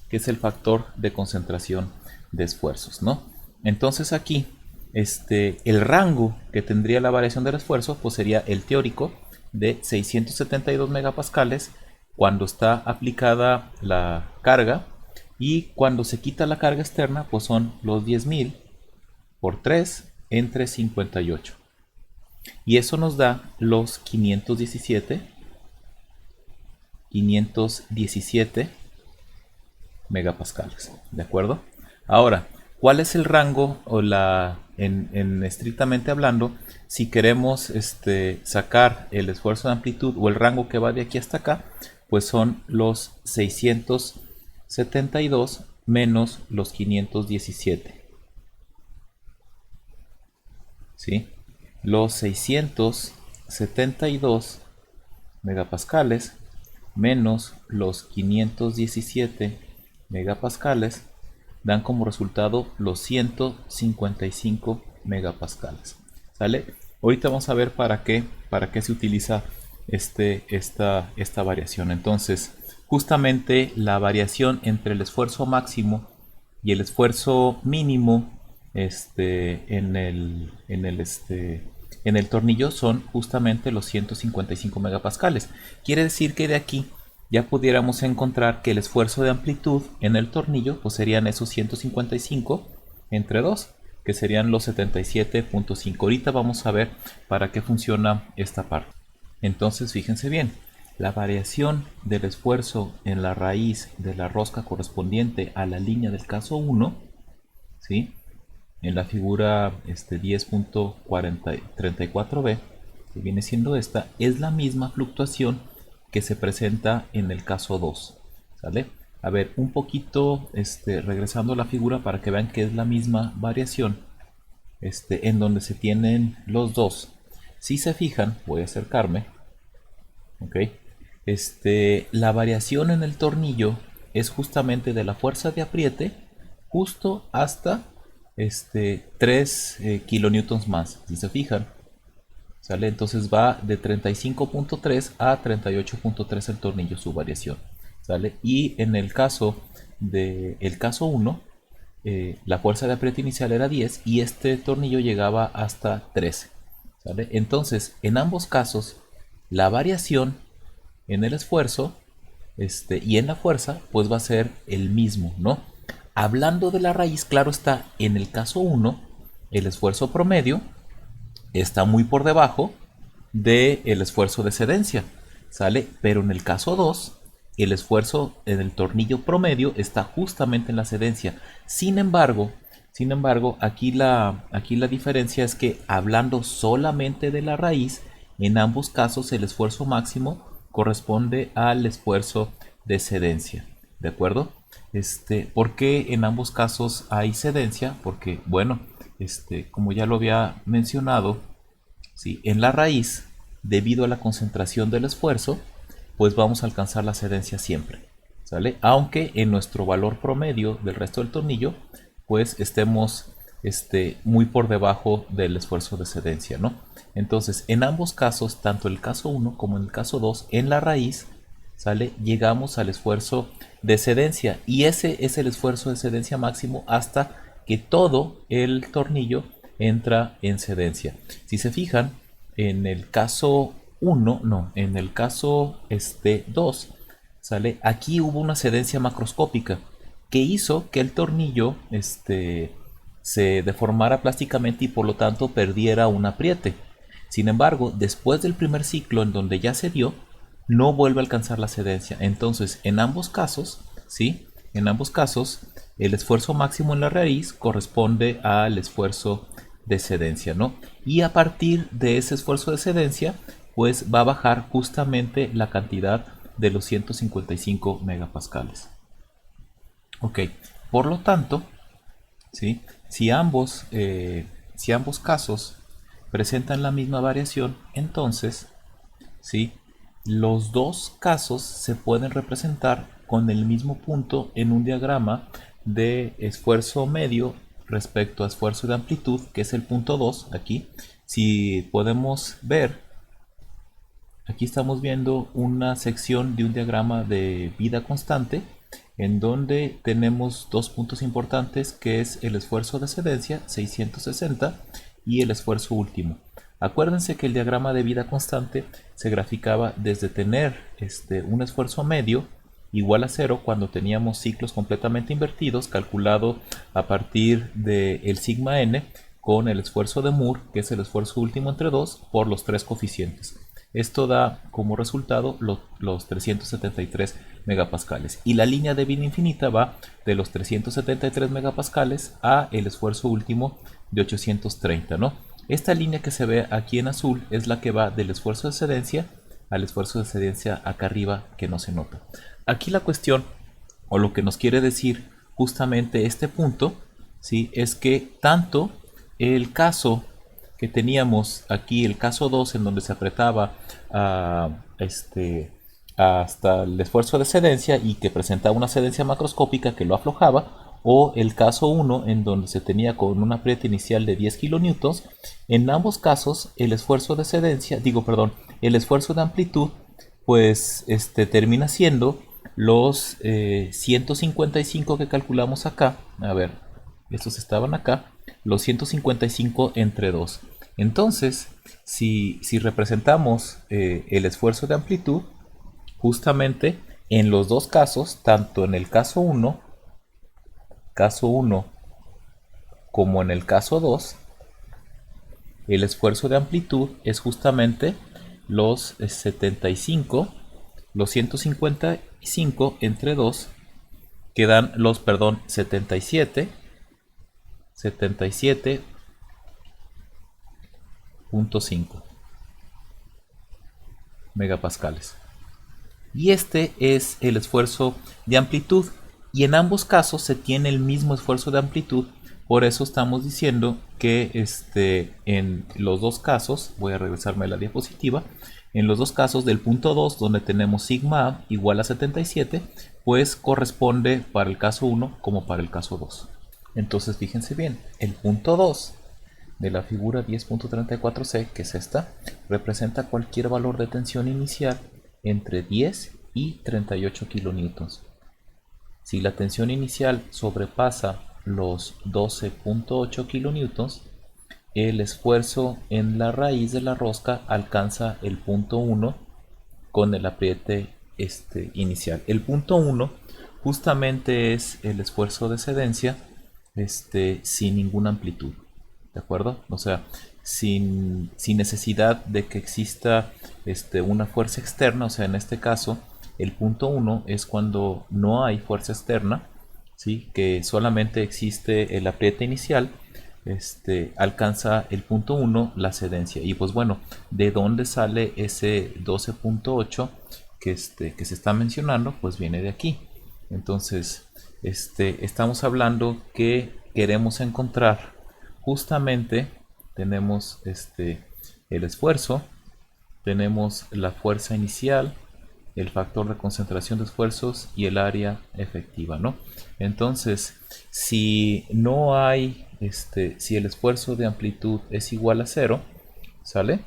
que es el factor de concentración de esfuerzos, ¿no? Entonces aquí el rango que tendría la variación del esfuerzo pues sería el teórico de 672 megapascales cuando está aplicada la carga, y cuando se quita la carga externa pues son los 10.000 por 3 entre 58, y eso nos da los 517 megapascales, ¿de acuerdo? Ahora, ¿cuál es el rango o en estrictamente hablando, si queremos sacar el esfuerzo de amplitud o el rango que va de aquí hasta acá? Pues son los 672 menos los 517, ¿sí? Los 672 megapascales menos los 517 megapascales dan como resultado los 155 megapascales. ¿Sale? Ahorita vamos a ver para qué se utiliza esta variación. Entonces, justamente la variación entre el esfuerzo máximo y el esfuerzo mínimo en el tornillo son justamente los 155 megapascales. Quiere decir que de aquí ya pudiéramos encontrar que el esfuerzo de amplitud en el tornillo pues serían esos 155 entre 2, que serían los 77.5. Ahorita vamos a ver para qué funciona esta parte. Entonces fíjense bien, la variación del esfuerzo en la raíz de la rosca correspondiente a la línea del caso 1, ¿sí? En la figura 10.34b, que viene siendo esta, es la misma fluctuación que se presenta en el caso 2, ¿sale? A ver, un poquito regresando a la figura para que vean que es la misma variación en donde se tienen los dos. Si se fijan, voy a acercarme, ¿ok? La variación en el tornillo es justamente de la fuerza de apriete justo hasta 3 kilonewtons más, si se fijan, ¿sale? Entonces va de 35.3 a 38.3 el tornillo, su variación, ¿sale? Y en el caso del caso 1, la fuerza de apriete inicial era 10 y este tornillo llegaba hasta 13, ¿sale? Entonces, en ambos casos, la variación en el esfuerzo y en la fuerza, pues va a ser el mismo, ¿no? Hablando de la raíz, claro está, en el caso 1, el esfuerzo promedio está muy por debajo del esfuerzo de cedencia, ¿sale? Pero en el caso 2, el esfuerzo en el tornillo promedio está justamente en la cedencia. Sin embargo, Sin embargo, aquí la diferencia es que hablando solamente de la raíz, en ambos casos el esfuerzo máximo corresponde al esfuerzo de cedencia. ¿De acuerdo? ¿Por qué en ambos casos hay cedencia? Porque, bueno, como ya lo había mencionado, ¿sí? En la raíz, debido a la concentración del esfuerzo, pues vamos a alcanzar la cedencia siempre, ¿sale? Aunque en nuestro valor promedio del resto del tornillo, pues estemos muy por debajo del esfuerzo de cedencia, ¿no? Entonces, en ambos casos, tanto el caso 1 como en el caso 2, en la raíz, ¿sale? Llegamos al esfuerzo de cedencia y ese es el esfuerzo de cedencia máximo hasta que todo el tornillo entra en cedencia. Si se fijan, en el caso 1, no, en el caso 2, ¿sale? Aquí hubo una cedencia macroscópica que hizo que el tornillo se deformara plásticamente y por lo tanto perdiera un apriete. Sin embargo, después del primer ciclo en donde ya se dio, no vuelve a alcanzar la cedencia. Entonces, en ambos casos, ¿sí? En ambos casos, el esfuerzo máximo en la raíz corresponde al esfuerzo de cedencia, ¿no? Y a partir de ese esfuerzo de cedencia, pues va a bajar justamente la cantidad de los 155 megapascales. Ok, por lo tanto, ¿sí? Si ambos casos presentan la misma variación, entonces, ¿sí? Los dos casos se pueden representar con el mismo punto en un diagrama de esfuerzo medio respecto a esfuerzo de amplitud, que es el punto 2 aquí. Si podemos ver, aquí estamos viendo una sección de un diagrama de vida constante en donde tenemos dos puntos importantes, que es el esfuerzo de cedencia 660 y el esfuerzo último. Acuérdense que el diagrama de vida constante se graficaba desde tener un esfuerzo medio igual a 0 cuando teníamos ciclos completamente invertidos, calculado a partir del sigma n con el esfuerzo de Moore, que es el esfuerzo último entre 2, por los tres coeficientes. Esto da como resultado los 373 megapascales. Y la línea de vida infinita va de los 373 megapascales a el esfuerzo último de 830, ¿no? Esta línea que se ve aquí en azul es la que va del esfuerzo de cedencia al esfuerzo de cedencia acá arriba, que no se nota. Aquí la cuestión, o lo que nos quiere decir justamente este punto, ¿sí? Es que tanto el caso que teníamos aquí, el caso 2, en donde se apretaba hasta el esfuerzo de cedencia y que presentaba una cedencia macroscópica que lo aflojaba, o el caso 1, en donde se tenía con un apriete inicial de 10 kilonewtons. En ambos casos el esfuerzo de cedencia, el esfuerzo de amplitud, pues termina siendo los 155 que calculamos acá. A ver, estos estaban acá, los 155 entre 2. Entonces, si representamos el esfuerzo de amplitud, justamente en los dos casos, tanto en el caso 1 como en el caso 2, el esfuerzo de amplitud es justamente los 75, los 155 entre 2, que dan los, 77.5 megapascales. Y este es el esfuerzo de amplitud. Y en ambos casos se tiene el mismo esfuerzo de amplitud. Por eso estamos diciendo que en los dos casos, voy a regresarme a la diapositiva, en los dos casos del punto 2, donde tenemos sigma A igual a 77, pues corresponde para el caso 1 como para el caso 2. Entonces fíjense bien, el punto 2 de la figura 10.34c, que es esta, representa cualquier valor de tensión inicial entre 10 y 38 kilonewtons. Si la tensión inicial sobrepasa los 12.8 kilonewtons, el esfuerzo en la raíz de la rosca alcanza el punto 1 con el apriete inicial. El punto 1 justamente es el esfuerzo de cedencia sin ninguna amplitud, ¿de acuerdo? O sea, sin necesidad de que exista una fuerza externa. O sea, en este caso el punto 1 es cuando no hay fuerza externa, ¿sí? Que solamente existe el apriete inicial, alcanza el punto 1 la cedencia. Y pues bueno, ¿de dónde sale ese 12.8 que se está mencionando? Pues viene de aquí. Entonces, estamos hablando que queremos encontrar justamente, tenemos el esfuerzo, tenemos la fuerza inicial, el factor de concentración de esfuerzos y el área efectiva, ¿no? Entonces, si no hay, si el esfuerzo de amplitud es igual a cero, ¿sale?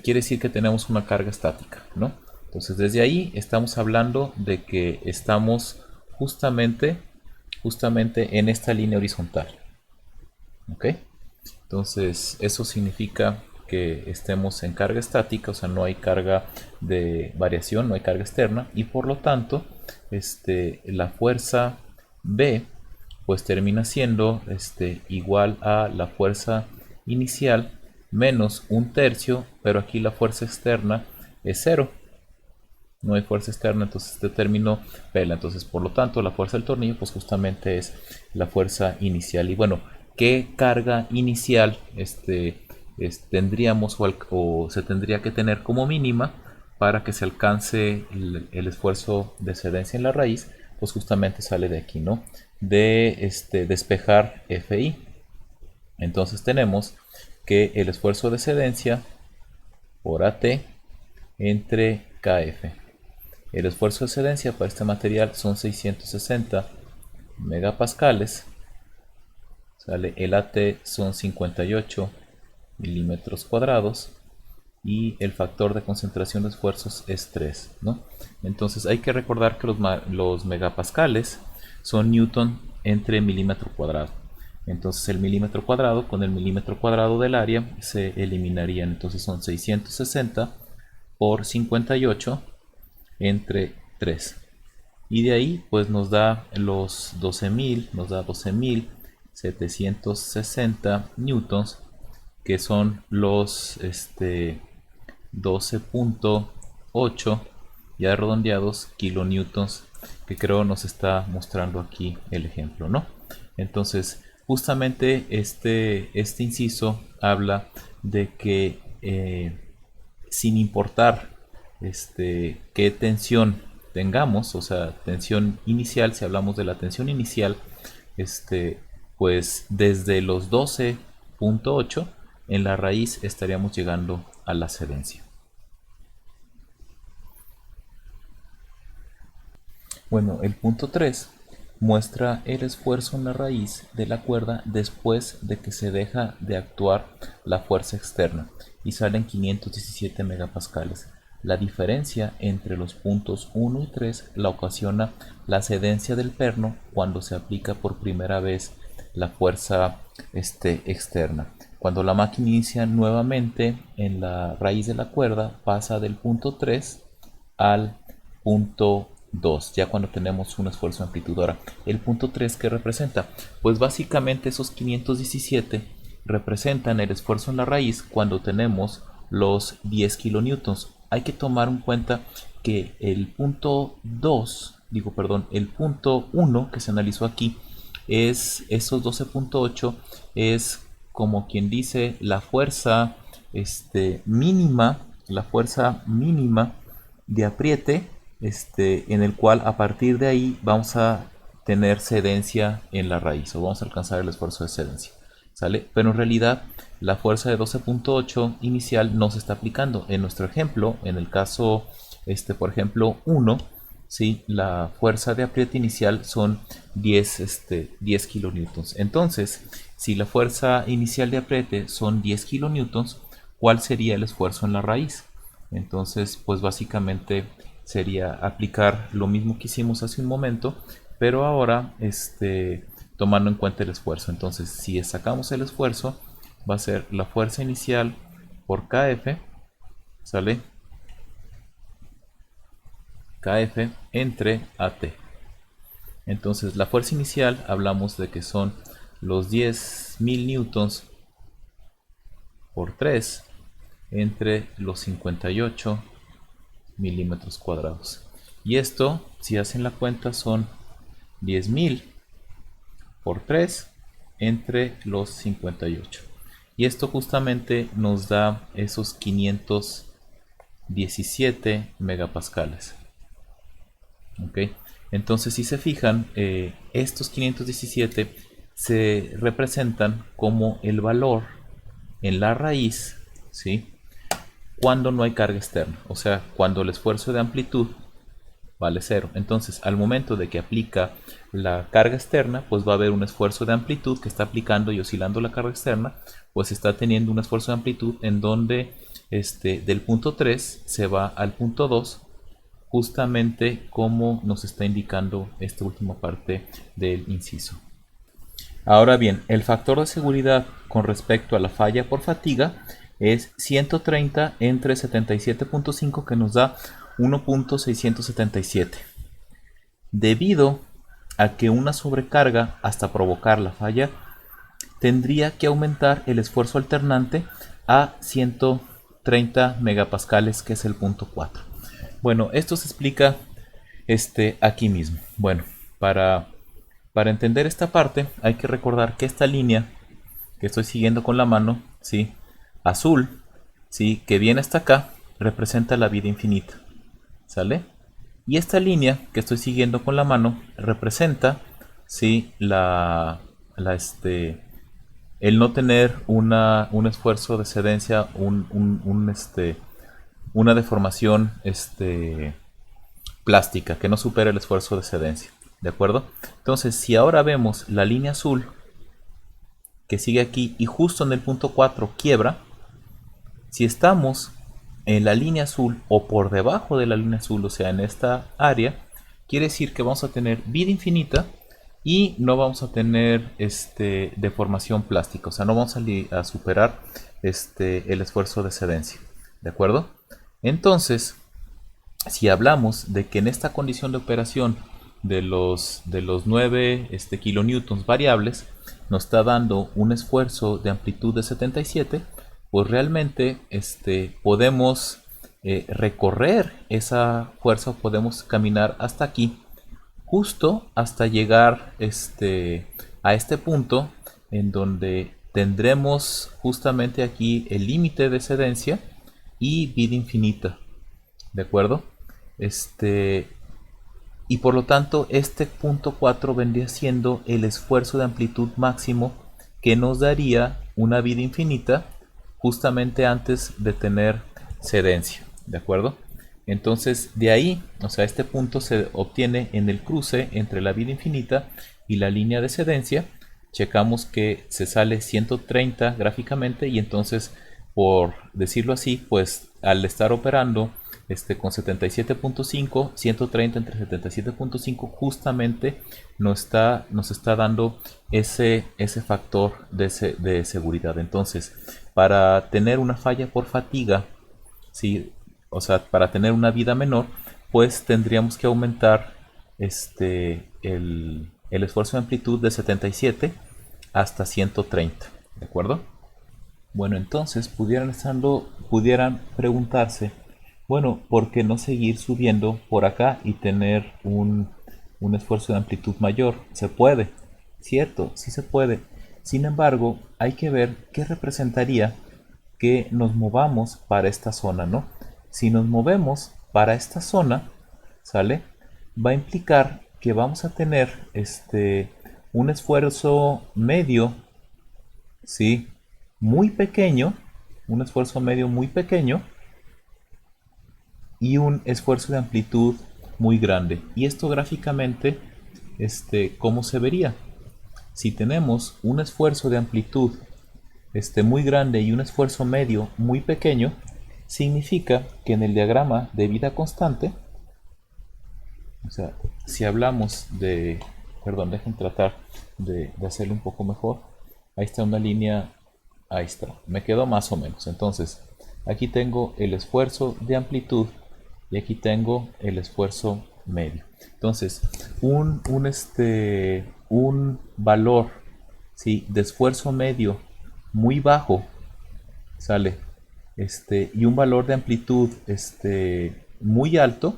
Quiere decir que tenemos una carga estática, ¿no? Entonces, desde ahí estamos hablando de que estamos justamente en esta línea horizontal, ¿ok? Entonces, eso significa que estemos en carga estática, o sea, no hay carga de variación, no hay carga externa, y por lo tanto, la fuerza B pues termina siendo igual a la fuerza inicial menos un tercio, pero aquí la fuerza externa es cero. No hay fuerza externa, entonces este término pela. Entonces, por lo tanto, la fuerza del tornillo pues justamente es la fuerza inicial. Y bueno, ¿qué carga inicial tendríamos o se tendría que tener como mínima para que se alcance el esfuerzo de cedencia en la raíz? Pues justamente sale de aquí, ¿no? De despejar FI. Entonces tenemos que el esfuerzo de cedencia por AT entre KF. El esfuerzo de excedencia para este material son 660 megapascales. ¿Sale? El AT son 58 milímetros cuadrados y el factor de concentración de esfuerzos es 3, ¿no? Entonces hay que recordar que los megapascales son newton entre milímetro cuadrado. Entonces el milímetro cuadrado con el milímetro cuadrado del área se eliminarían. Entonces son 660 por 58 entre 3. Y de ahí pues nos da los 12.000, nos da 12.760 newtons, que son los 12.8 ya redondeados kilonewtons, que creo nos está mostrando aquí el ejemplo, ¿no? Entonces justamente este inciso habla de que sin importar qué tensión tengamos, o sea, tensión inicial, si hablamos de la tensión inicial, pues desde los 12.8 en la raíz estaríamos llegando a la cedencia. Bueno, el punto 3 muestra el esfuerzo en la raíz de la cuerda después de que se deja de actuar la fuerza externa y salen 517 megapascales. La diferencia entre los puntos 1 y 3 la ocasiona la cedencia del perno cuando se aplica por primera vez la fuerza externa. Cuando la máquina inicia nuevamente en la raíz de la cuerda, pasa del punto 3 al punto 2, ya cuando tenemos un esfuerzo de amplitud. Ahora, el punto 3, ¿qué representa? Pues básicamente esos 517 representan el esfuerzo en la raíz cuando tenemos los 10 kilonewtons. Hay que tomar en cuenta que el punto 2, el punto 1 que se analizó aquí, es esos 12.8, es como quien dice la fuerza mínima, de apriete, en el cual a partir de ahí vamos a tener cedencia en la raíz o vamos a alcanzar el esfuerzo de cedencia, ¿sale? Pero en realidad la fuerza de 12.8 inicial no se está aplicando. En nuestro ejemplo, en el caso, por ejemplo, 1, ¿sí? La fuerza de apriete inicial son 10 kilonewtons. Entonces, si la fuerza inicial de apriete son 10 kilonewtons, ¿cuál sería el esfuerzo en la raíz? Entonces, pues básicamente sería aplicar lo mismo que hicimos hace un momento, pero ahora tomando en cuenta el esfuerzo. Entonces, si sacamos el esfuerzo, va a ser la fuerza inicial por KF, ¿sale? KF entre AT. Entonces, la fuerza inicial hablamos de que son los 10.000 newtons por 3 entre los 58 milímetros cuadrados. Y esto, si hacen la cuenta, son 10.000 por 3 entre los 58. Y esto justamente nos da esos 517 megapascales. ¿Ok? Entonces, si se fijan, estos 517 se representan como el valor en la raíz, ¿sí? Cuando no hay carga externa, o sea, cuando el esfuerzo de amplitud vale 0. Entonces, al momento de que aplica la carga externa, pues va a haber un esfuerzo de amplitud que está aplicando y oscilando la carga externa, pues está teniendo un esfuerzo de amplitud en donde del punto 3 se va al punto 2, justamente como nos está indicando esta última parte del inciso. Ahora bien, el factor de seguridad con respecto a la falla por fatiga es 130 entre 77.5, que nos da 1.677. Debido a que una sobrecarga hasta provocar la falla tendría que aumentar el esfuerzo alternante a 130 megapascales, que es el punto 4. Bueno, esto se explica aquí mismo. Bueno, para entender esta parte hay que recordar que esta línea que estoy siguiendo con la mano, ¿sí? Azul, ¿sí? Que viene hasta acá, representa la vida infinita, ¿sale? Y esta línea que estoy siguiendo con la mano representa, ¿sí? El no tener un esfuerzo de cedencia, una deformación plástica que no supera el esfuerzo de cedencia. ¿De acuerdo? Entonces, si ahora vemos la línea azul que sigue aquí y justo en el punto 4 quiebra, si estamos en la línea azul o por debajo de la línea azul, o sea, en esta área, quiere decir que vamos a tener vida infinita y no vamos a tener deformación plástica, o sea, no vamos a superar el esfuerzo de cedencia. ¿De acuerdo? Entonces, si hablamos de que en esta condición de operación de los 9 kilonewtons variables nos está dando un esfuerzo de amplitud de 77, pues realmente podemos recorrer esa fuerza, podemos caminar hasta aquí, justo hasta llegar a este punto en donde tendremos justamente aquí el límite de cedencia y vida infinita. ¿De acuerdo? Y por lo tanto, este punto 4 vendría siendo el esfuerzo de amplitud máximo que nos daría una vida infinita justamente antes de tener cedencia. ¿De acuerdo? Entonces, de ahí, o sea, este punto se obtiene en el cruce entre la vida infinita y la línea de cedencia. Checamos que se sale 130 gráficamente y entonces, por decirlo así, pues al estar operando con 77.5, 130 entre 77.5 justamente nos está dando ese factor de seguridad. Entonces, para tener una falla por fatiga, ¿sí? O sea, para tener una vida menor, pues tendríamos que aumentar el esfuerzo de amplitud de 77 hasta 130. ¿De acuerdo? Bueno, entonces pudieran preguntarse, bueno, ¿por qué no seguir subiendo por acá y tener un esfuerzo de amplitud mayor? Se puede, cierto, sí se puede. Sin embargo, hay que ver qué representaría que nos movamos para esta zona, ¿no? Si nos movemos para esta zona, ¿sale? Va a implicar que vamos a tener un esfuerzo medio, ¿sí? Muy pequeño, un esfuerzo medio muy pequeño y un esfuerzo de amplitud muy grande. Y esto gráficamente, ¿cómo se vería? Si tenemos un esfuerzo de amplitud muy grande y un esfuerzo medio muy pequeño, significa que en el diagrama de vida constante, o sea, si hablamos de, perdón, dejen tratar de hacerlo un poco mejor. Ahí está una línea, ahí está, me quedó más o menos. Entonces, aquí tengo el esfuerzo de amplitud y aquí tengo el esfuerzo medio. Entonces, un valor, ¿sí?, de esfuerzo medio muy bajo, sale, y un valor de amplitud muy alto,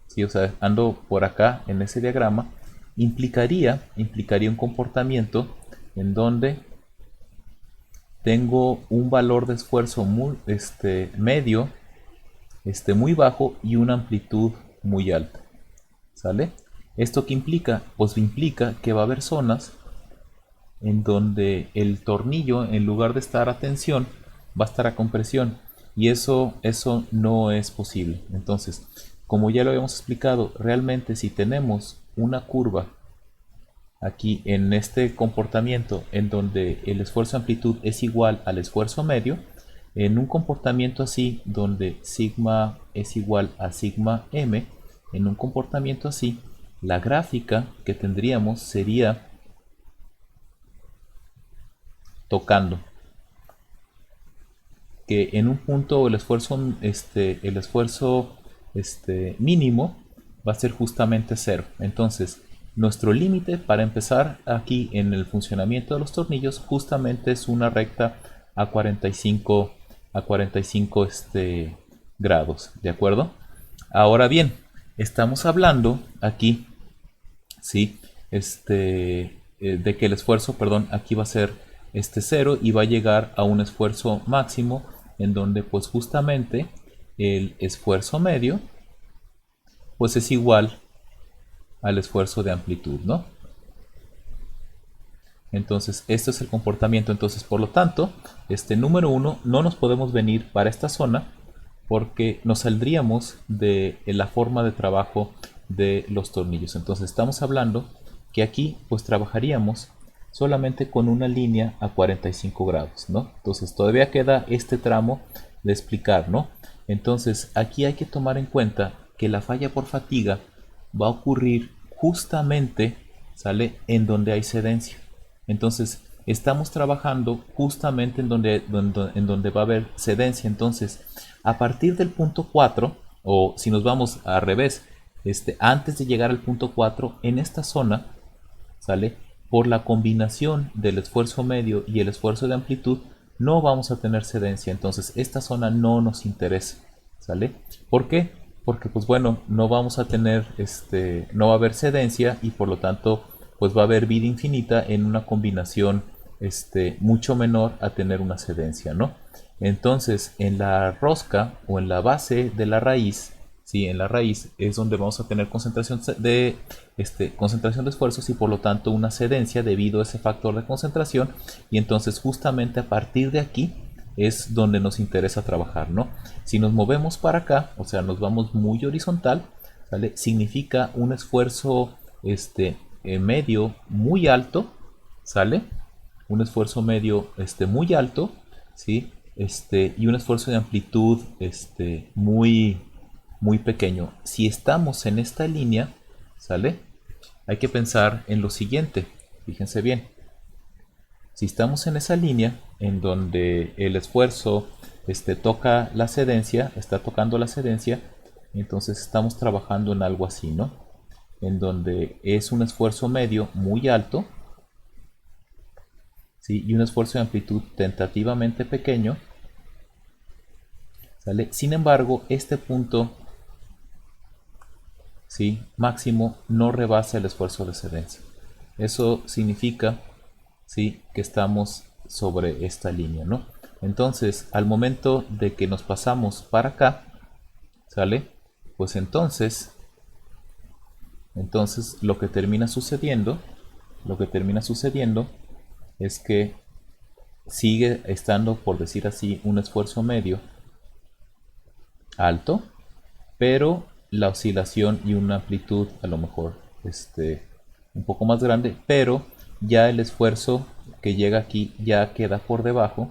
¿sí? O sea, ando por acá en ese diagrama, implicaría un comportamiento en donde tengo un valor de esfuerzo medio, muy bajo y una amplitud muy alta. ¿Sale? ¿Esto qué implica? Pues implica que va a haber zonas en donde el tornillo, en lugar de estar a tensión, va a estar a compresión. Y eso no es posible. Entonces, como ya lo habíamos explicado, realmente si tenemos una curva aquí en este comportamiento en donde el esfuerzo amplitud es igual al esfuerzo medio, en un comportamiento así donde sigma es igual a sigma m, en un comportamiento así, la gráfica que tendríamos sería tocando, que en un punto el esfuerzo mínimo va a ser justamente cero. Entonces, nuestro límite para empezar aquí en el funcionamiento de los tornillos justamente es una recta a 45 grados, ¿de acuerdo? Ahora bien, estamos hablando aquí, ¿sí? De que el esfuerzo, perdón, aquí va a ser cero y va a llegar a un esfuerzo máximo en donde pues justamente el esfuerzo medio pues es igual al esfuerzo de amplitud, ¿no? Entonces, este es el comportamiento. Entonces, por lo tanto, número 1, no nos podemos venir para esta zona porque nos saldríamos de la forma de trabajo de los tornillos. Entonces, estamos hablando que aquí pues trabajaríamos solamente con una línea a 45 grados, ¿no? Entonces, todavía queda este tramo de explicar, ¿no? Entonces, aquí hay que tomar en cuenta que la falla por fatiga va a ocurrir justamente, ¿sale? En donde hay cedencia. Entonces, estamos trabajando justamente en donde va a haber cedencia. Entonces, a partir del punto 4, o si nos vamos al revés, antes de llegar al punto 4, en esta zona, ¿sale? Por la combinación del esfuerzo medio y el esfuerzo de amplitud, no vamos a tener cedencia. Entonces, esta zona no nos interesa, ¿sale? ¿Por qué? Porque, pues bueno, no vamos a tener, no va a haber cedencia y por lo tanto pues va a haber vida infinita en una combinación mucho menor a tener una cedencia, ¿no? Entonces, en la rosca o en la base de la raíz, ¿sí? En la raíz es donde vamos a tener concentración de esfuerzos y por lo tanto una cedencia debido a ese factor de concentración, y entonces justamente a partir de aquí es donde nos interesa trabajar, ¿no? Si nos movemos para acá, o sea, nos vamos muy horizontal, ¿vale? Significa un esfuerzo medio muy alto, ¿sale? Un esfuerzo medio muy alto, ¿sí? Y un esfuerzo de amplitud muy pequeño. Si estamos en esta línea, ¿sale? Hay que pensar en lo siguiente, fíjense bien. Si estamos en esa línea en donde el esfuerzo toca la cedencia, está tocando la cedencia, entonces estamos trabajando en algo así, ¿no? En donde es un esfuerzo medio muy alto, ¿sí? Y un esfuerzo de amplitud tentativamente pequeño, ¿sale? Sin embargo, este punto, ¿sí? Máximo no rebasa el esfuerzo de cedencia. Eso significa, ¿sí? Que estamos sobre esta línea, ¿no? Entonces, al momento de que nos pasamos para acá, ¿sale? Pues entonces lo que termina sucediendo es que sigue estando, por decir así, un esfuerzo medio alto, pero la oscilación y una amplitud a lo mejor un poco más grande, pero ya el esfuerzo que llega aquí ya queda por debajo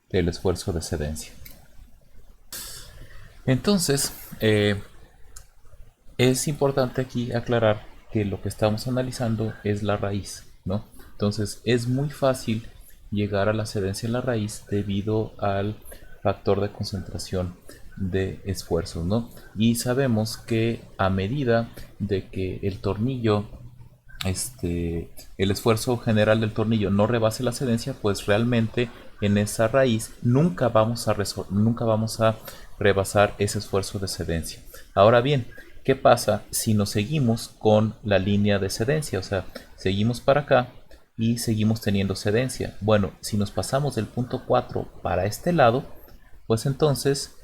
del esfuerzo de cedencia. Entonces, es importante aquí aclarar que lo que estamos analizando es la raíz, ¿no? Entonces es muy fácil llegar a la cedencia en la raíz debido al factor de concentración de esfuerzos, ¿no? Y sabemos que a medida de que el tornillo, el esfuerzo general del tornillo no rebase la cedencia, pues realmente en esa raíz nunca vamos a rebasar ese esfuerzo de cedencia. Ahora bien, ¿Qué pasa si nos seguimos con la línea de cedencia? O sea, seguimos para acá y seguimos teniendo cedencia. Bueno, si nos pasamos del punto 4 para este lado, pues entonces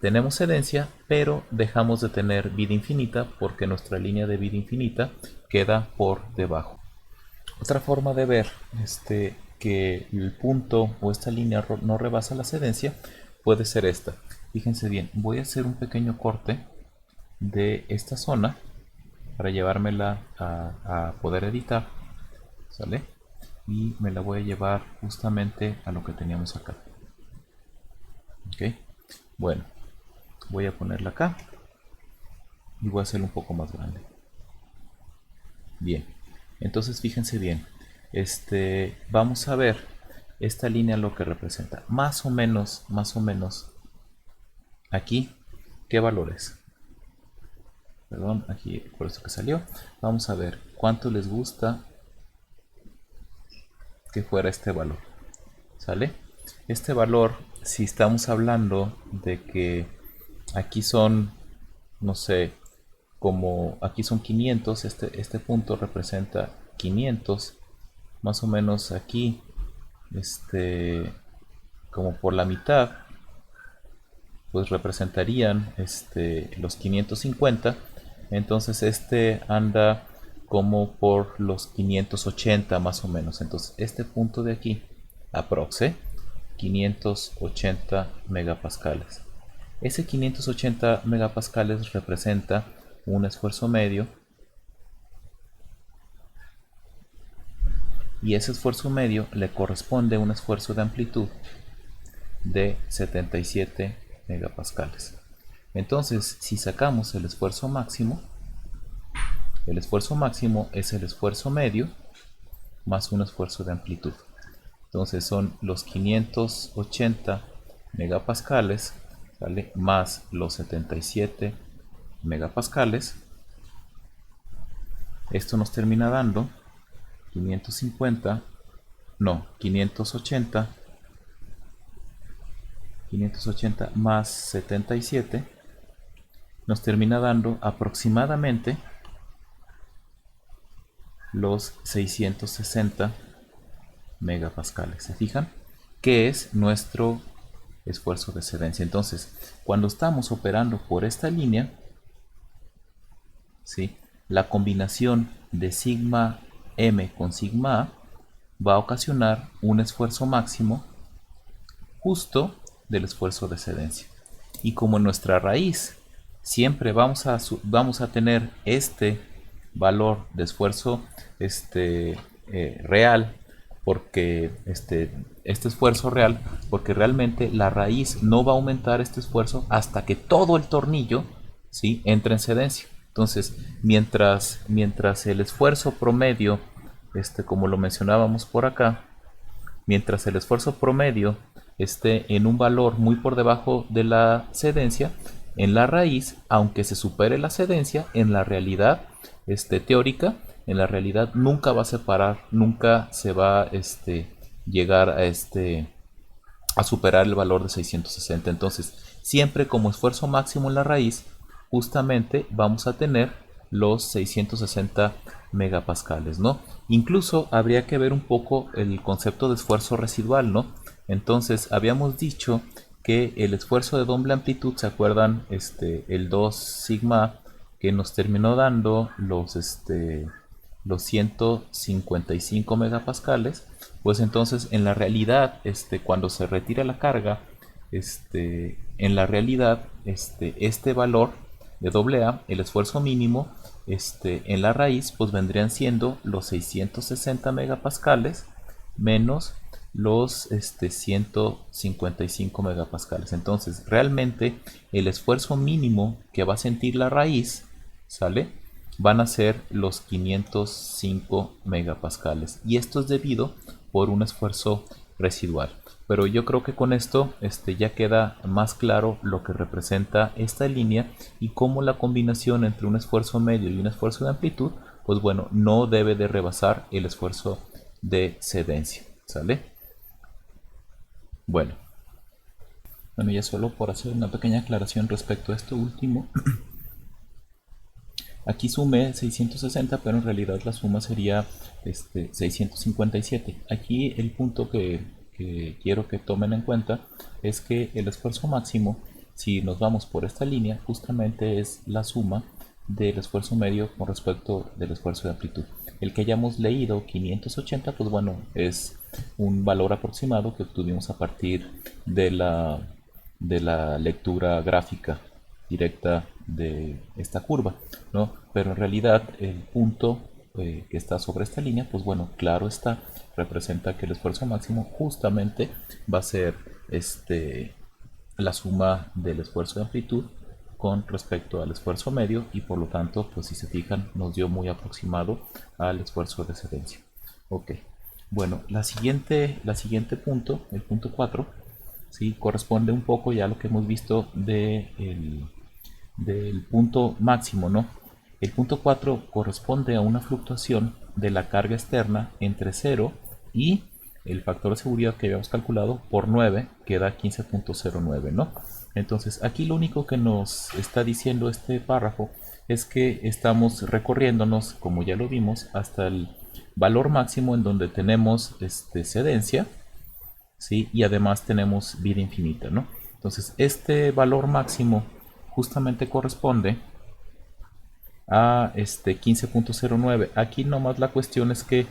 tenemos cedencia, pero dejamos de tener vida infinita porque nuestra línea de vida infinita queda por debajo. Otra forma de ver que el punto o esta línea no rebasa la cedencia puede ser esta. Fíjense bien, voy a hacer un pequeño corte de esta zona para llevármela a poder editar, ¿sale? Y me la voy a llevar justamente a lo que teníamos acá. Ok, bueno, voy a ponerla acá y voy a hacerlo un poco más grande. Bien, entonces fíjense bien, vamos a ver esta línea lo que representa. Más o menos, aquí, ¿qué valores? Perdón, aquí por esto que salió. Vamos a ver cuánto les gusta que fuera este valor. ¿Sale? Este valor, si estamos hablando de que aquí son, no sé, como aquí son 500, este punto representa 500, más o menos aquí, como por la mitad, pues representarían los 550. Entonces anda como por los 580 más o menos. Entonces este punto de aquí, aproxe 580 megapascales. Ese 580 megapascales representa un esfuerzo medio, y ese esfuerzo medio le corresponde un esfuerzo de amplitud de 77 megapascales. Entonces, si sacamos el esfuerzo máximo es el esfuerzo medio más un esfuerzo de amplitud. Entonces son los 580 megapascales, ¿sale? Más los 77 megapascales. Esto nos termina dando 550, no, 580 más 77 nos termina dando aproximadamente los 660 megapascales. ¿Se fijan? Que es nuestro esfuerzo de excedencia. Entonces, cuando estamos operando por esta línea, ¿sí?, la combinación de sigma m con sigma a va a ocasionar un esfuerzo máximo justo del esfuerzo de excedencia. Y como en nuestra raíz siempre vamos a tener este valor de esfuerzo real, porque este esfuerzo real, porque realmente la raíz no va a aumentar este esfuerzo hasta que todo el tornillo, ¿sí?, entre en excedencia. Entonces, mientras el esfuerzo promedio, como lo mencionábamos por acá, mientras el esfuerzo promedio esté en un valor muy por debajo de la cedencia, en la raíz, aunque se supere la cedencia, en la realidad teórica, en la realidad nunca va a separar, nunca se va a llegar a superar el valor de 660. Entonces, siempre como esfuerzo máximo en la raíz, justamente vamos a tener los 660 megapascales, ¿no? Incluso habría que ver un poco el concepto de esfuerzo residual, ¿no? Entonces, habíamos dicho que el esfuerzo de doble amplitud, ¿se acuerdan? El 2 sigma que nos terminó dando los 155 megapascales, pues entonces en la realidad, cuando se retira la carga, en la realidad, este valor de AA, el esfuerzo mínimo, en la raíz, pues vendrían siendo los 660 megapascales menos los 155 megapascales. Entonces, realmente el esfuerzo mínimo que va a sentir la raíz, ¿sale?, van a ser los 505 megapascales. Y esto es debido por un esfuerzo residual. Pero yo creo que con esto ya queda más claro lo que representa esta línea y cómo la combinación entre un esfuerzo medio y un esfuerzo de amplitud, pues bueno, no debe de rebasar el esfuerzo de cedencia, ¿sale? Bueno, ya solo por hacer una pequeña aclaración respecto a esto último, Aquí sumé 660, pero en realidad la suma sería 657. Aquí el punto que quiero que tomen en cuenta es que el esfuerzo máximo, si nos vamos por esta línea, justamente es la suma del esfuerzo medio con respecto del esfuerzo de amplitud. El que hayamos leído 580, pues bueno, es un valor aproximado que obtuvimos a partir de la lectura gráfica directa de esta curva, ¿no? Pero en realidad el punto que está sobre esta línea, pues bueno, claro está, representa que el esfuerzo máximo justamente va a ser la suma del esfuerzo de amplitud con respecto al esfuerzo medio, y por lo tanto, pues si se fijan, nos dio muy aproximado al esfuerzo de excedencia. Ok, bueno, la siguiente punto, el punto 4, ¿sí? Corresponde un poco ya a lo que hemos visto del punto máximo, ¿no? El punto 4 corresponde a una fluctuación de la carga externa entre 0 y el factor de seguridad que habíamos calculado por 9, que da 15.09, ¿no? Entonces aquí lo único que nos está diciendo este párrafo es que estamos recorriéndonos, como ya lo vimos, hasta el valor máximo en donde tenemos excedencia, ¿sí? Y además tenemos vida infinita, ¿no? Entonces este valor máximo justamente corresponde a 15.09. Aquí nomás la cuestión es que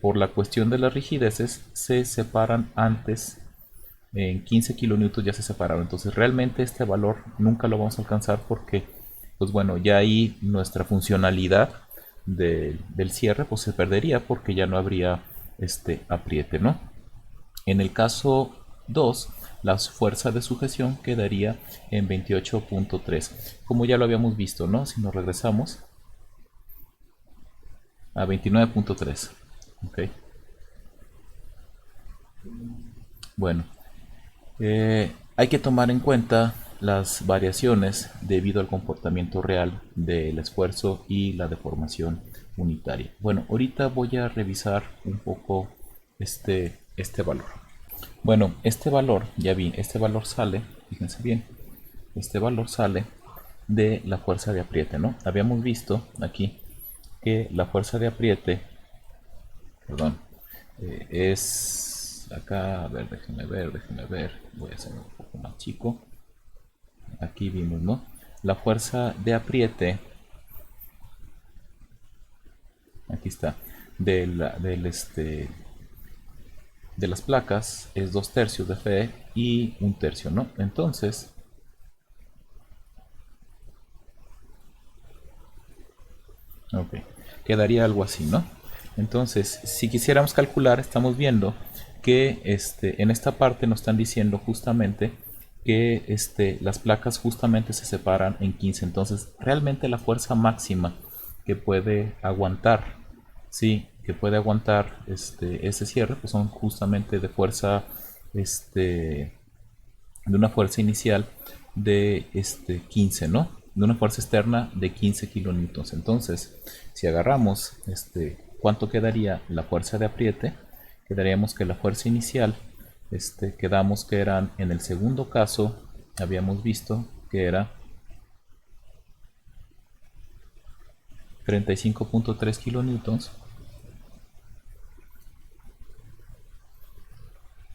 por la cuestión de las rigideces se separan antes. En 15 kilonewtons ya se separaron, entonces realmente este valor nunca lo vamos a alcanzar porque, pues bueno, ya ahí nuestra funcionalidad del cierre pues se perdería porque ya no habría apriete, ¿no? En el caso 2, la fuerza de sujeción quedaría en 28.3, como ya lo habíamos visto, ¿no? Si nos regresamos a 29.3. Ok, bueno, hay que tomar en cuenta las variaciones debido al comportamiento real del esfuerzo y la deformación unitaria. Bueno, ahorita voy a revisar un poco este valor. Bueno, este valor, ya vi, este valor sale, fíjense bien, este valor sale de la fuerza de apriete, ¿no? Habíamos visto aquí que la fuerza de apriete, perdón, es acá, a ver, déjenme ver, voy a hacer un poco más chico. Aquí vimos, ¿no? La fuerza de apriete, aquí está, de las placas es 2/3 de Fe y 1/3, ¿no? Entonces, ok, quedaría algo así, ¿no? Entonces, si quisiéramos calcular, estamos viendo que en esta parte nos están diciendo justamente que las placas justamente se separan en 15. Entonces, realmente la fuerza máxima que puede aguantar, sí, que puede aguantar ese cierre, pues son justamente de fuerza, de una fuerza inicial de 15, ¿no? De una fuerza externa de 15 kilonewtons. Entonces, si agarramos cuánto quedaría la fuerza de apriete, quedaríamos que la fuerza inicial, quedamos que eran, en el segundo caso, habíamos visto que era 35.3 kilonewtons,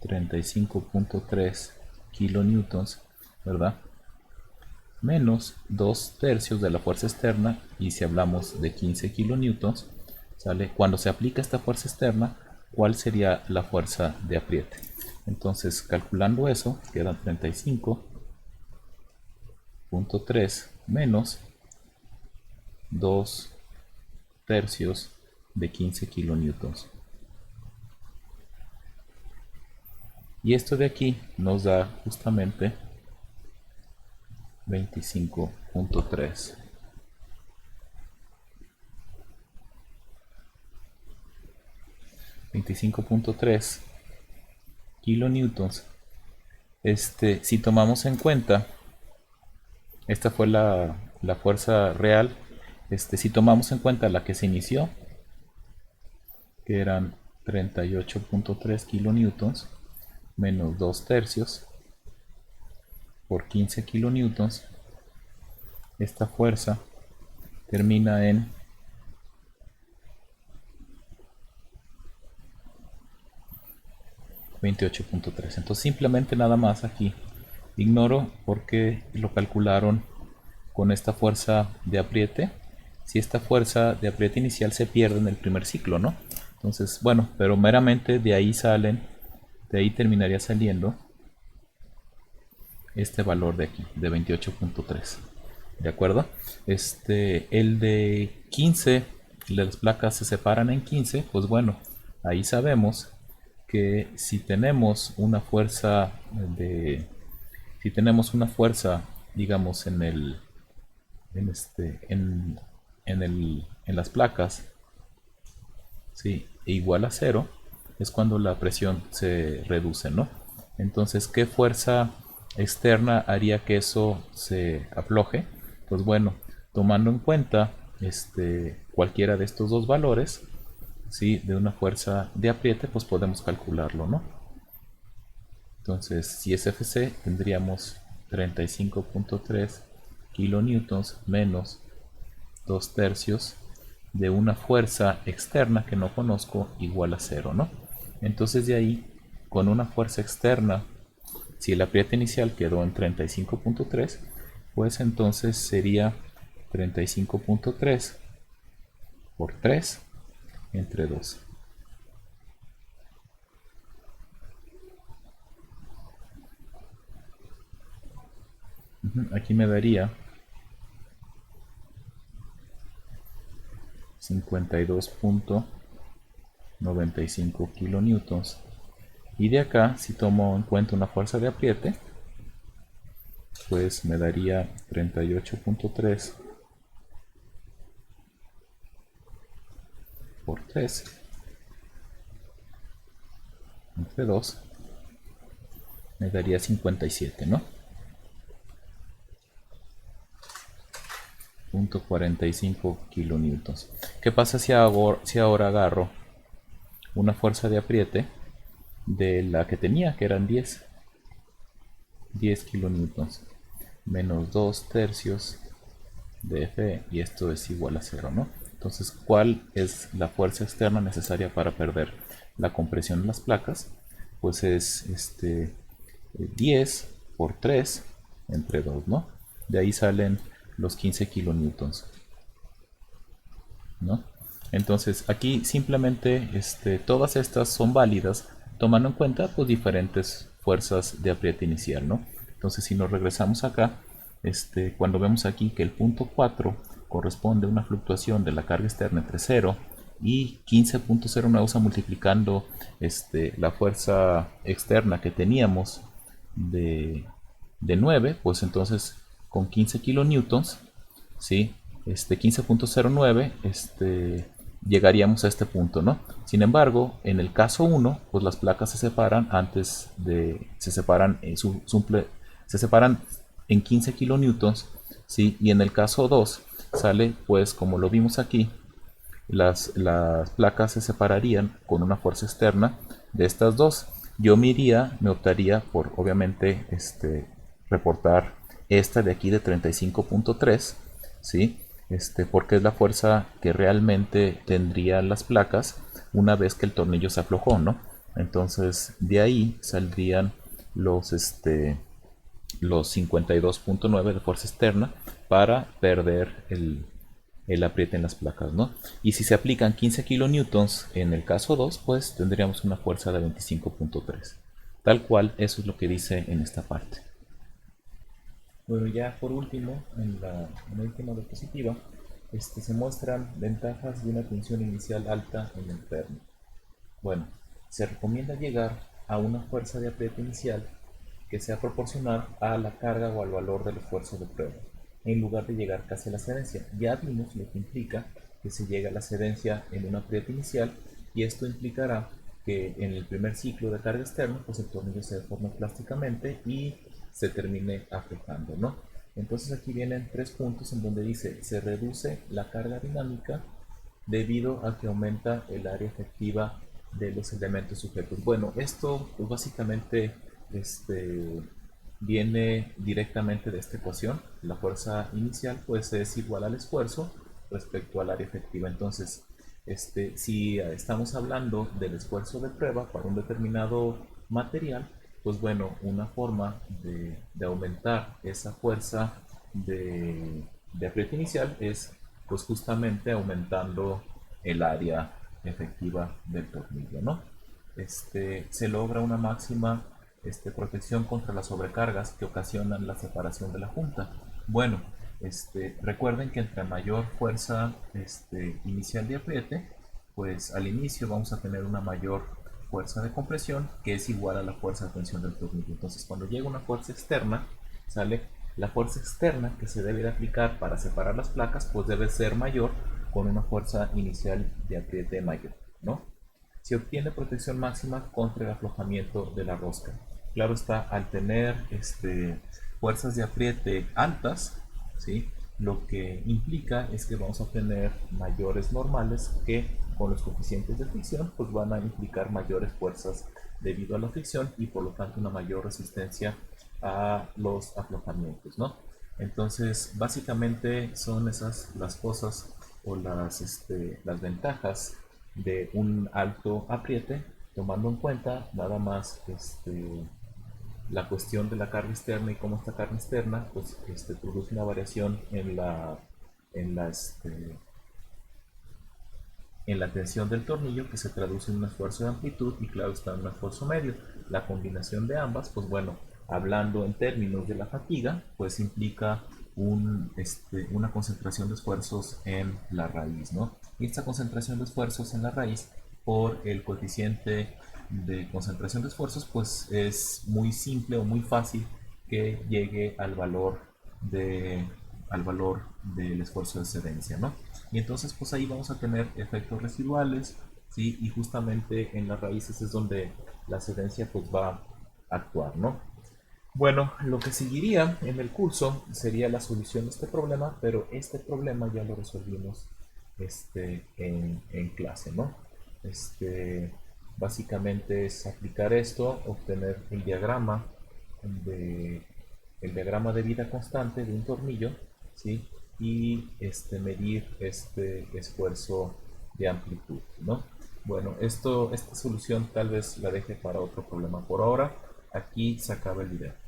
35.3 kilonewtons, ¿verdad? Menos 2/3 de la fuerza externa, y si hablamos de 15 kilonewtons, ¿sale? Cuando se aplica esta fuerza externa, ¿cuál sería la fuerza de apriete? Entonces, calculando eso, quedan 35.3 menos 2/3 de 15 kilonewtons. Y esto de aquí nos da justamente 25.3. 25.3 kilonewtons. Si tomamos en cuenta, esta fue la fuerza real. Si tomamos en cuenta la que se inició, que eran 38.3 kilonewtons, menos 2/3 por 15 kilonewtons, esta fuerza termina en 28.3. Entonces simplemente nada más aquí ignoro porque lo calcularon con esta fuerza de apriete. Si esta fuerza de apriete inicial se pierde en el primer ciclo, ¿no? Entonces, bueno, pero meramente de ahí salen, de ahí terminaría saliendo este valor de aquí, de 28.3. ¿De acuerdo? El de 15, las placas se separan en 15, pues bueno, ahí sabemos que si tenemos una fuerza digamos en las placas, ¿sí? E igual a cero, es cuando la presión se reduce, ¿no? Entonces, ¿qué fuerza externa haría que eso se afloje? Pues bueno, tomando en cuenta cualquiera de estos dos valores, ¿sí? De una fuerza de apriete, pues podemos calcularlo, ¿no? Entonces, si es Fc, tendríamos 35.3 kilonewtons menos 2 tercios de una fuerza externa que no conozco igual a cero, ¿no? Entonces de ahí, con una fuerza externa, si el apriete inicial quedó en 35.3, pues entonces sería 35.3 por 3 entre 2. Aquí me daría 52.95 kilonewtons. Y de acá, si tomo en cuenta una fuerza de apriete, pues me daría 38.3 por 3 entre 2 me daría 57, ¿no? 0.45 kilonewtons. ¿Qué pasa si ahora agarro una fuerza de apriete de la que tenía, que eran 10 kilonewtons, menos 2 tercios de Fe, y esto es igual a 0, ¿no? Entonces, ¿cuál es la fuerza externa necesaria para perder la compresión en las placas? Pues es 10 por 3 entre 2, ¿no? De ahí salen los 15 kilonewtons, ¿no? Entonces, aquí simplemente todas estas son válidas tomando en cuenta pues diferentes fuerzas de apriete inicial, ¿no? Entonces, si nos regresamos acá, cuando vemos aquí que el punto 4 corresponde a una fluctuación de la carga externa entre 0 y 15.09, o sea, multiplicando la fuerza externa que teníamos de 9, pues entonces con 15 kilonewtons, ¿sí? 15.09, llegaríamos a este punto, ¿no? Sin embargo, en el caso 1, pues las placas se separan se separan en 15 kilonewtons, ¿sí? Y en el caso 2 sale, pues como lo vimos aquí, las placas se separarían con una fuerza externa de estas dos. Yo me optaría por, obviamente, reportar esta de aquí de 35.3, ¿sí? Porque es la fuerza que realmente tendrían las placas una vez que el tornillo se aflojó, ¿no? Entonces, de ahí saldrían los 52.9 de fuerza externa para perder el apriete en las placas, ¿no? Y si se aplican 15 kilonewtons en el caso 2, pues tendríamos una fuerza de 25.3. Tal cual, eso es lo que dice en esta parte. Bueno, ya por último, en la última diapositiva, se muestran ventajas de una tensión inicial alta en el perno. Bueno, se recomienda llegar a una fuerza de apriete inicial que sea proporcional a la carga o al valor del esfuerzo de prueba, en lugar de llegar casi a la cedencia. Ya vimos lo que implica que se llegue a la cedencia en un apriete inicial, y esto implicará que en el primer ciclo de carga externa, pues el tornillo se deforme plásticamente y se termine aflojando, ¿no? Entonces aquí vienen 3 puntos en donde dice: se reduce la carga dinámica debido a que aumenta el área efectiva de los elementos sujetos. Bueno, esto pues, básicamente viene directamente de esta ecuación. La fuerza inicial pues es igual al esfuerzo respecto al área efectiva. Entonces, si estamos hablando del esfuerzo de prueba para un determinado material, pues bueno, una forma de aumentar esa fuerza de apriete inicial es pues justamente aumentando el área efectiva del tornillo, ¿no? Se logra una máxima protección contra las sobrecargas que ocasionan la separación de la junta. Bueno, recuerden que entre mayor fuerza inicial de apriete, pues al inicio vamos a tener una mayor fuerza de compresión que es igual a la fuerza de tensión del tornillo. Entonces, cuando llega una fuerza externa, sale la fuerza externa que se debe de aplicar para separar las placas, pues debe ser mayor con una fuerza inicial de apriete mayor, ¿no? Se obtiene protección máxima contra el aflojamiento de la rosca. Claro está, al tener fuerzas de apriete altas, ¿sí? Lo que implica es que vamos a obtener mayores normales que con los coeficientes de fricción pues van a implicar mayores fuerzas debido a la fricción y por lo tanto una mayor resistencia a los aflojamientos, ¿no? Entonces básicamente son esas las cosas o las ventajas de un alto apriete, tomando en cuenta nada más la cuestión de la carga externa y cómo esta carga externa pues, produce una variación en la, este, en la tensión del tornillo que se traduce en un esfuerzo de amplitud y claro está en un esfuerzo medio. La combinación de ambas, pues bueno, hablando en términos de la fatiga, pues implica una concentración de esfuerzos en la raíz, ¿no? Y esta concentración de esfuerzos en la raíz por el coeficiente de concentración de esfuerzos, pues es muy simple o muy fácil que llegue de, al valor del esfuerzo de excedencia, ¿no? Y entonces pues ahí vamos a tener efectos residuales, ¿sí? Y justamente en las raíces es donde la excedencia pues va a actuar, ¿no? Bueno, lo que seguiría en el curso sería la solución de este problema, pero este problema ya lo resolvimos en clase, ¿no? Básicamente es aplicar esto, obtener de, el diagrama de vida constante de un tornillo, ¿sí? Y medir este esfuerzo de amplitud, ¿no? Bueno, esta solución tal vez la deje para otro problema. Por ahora, aquí se acaba el video.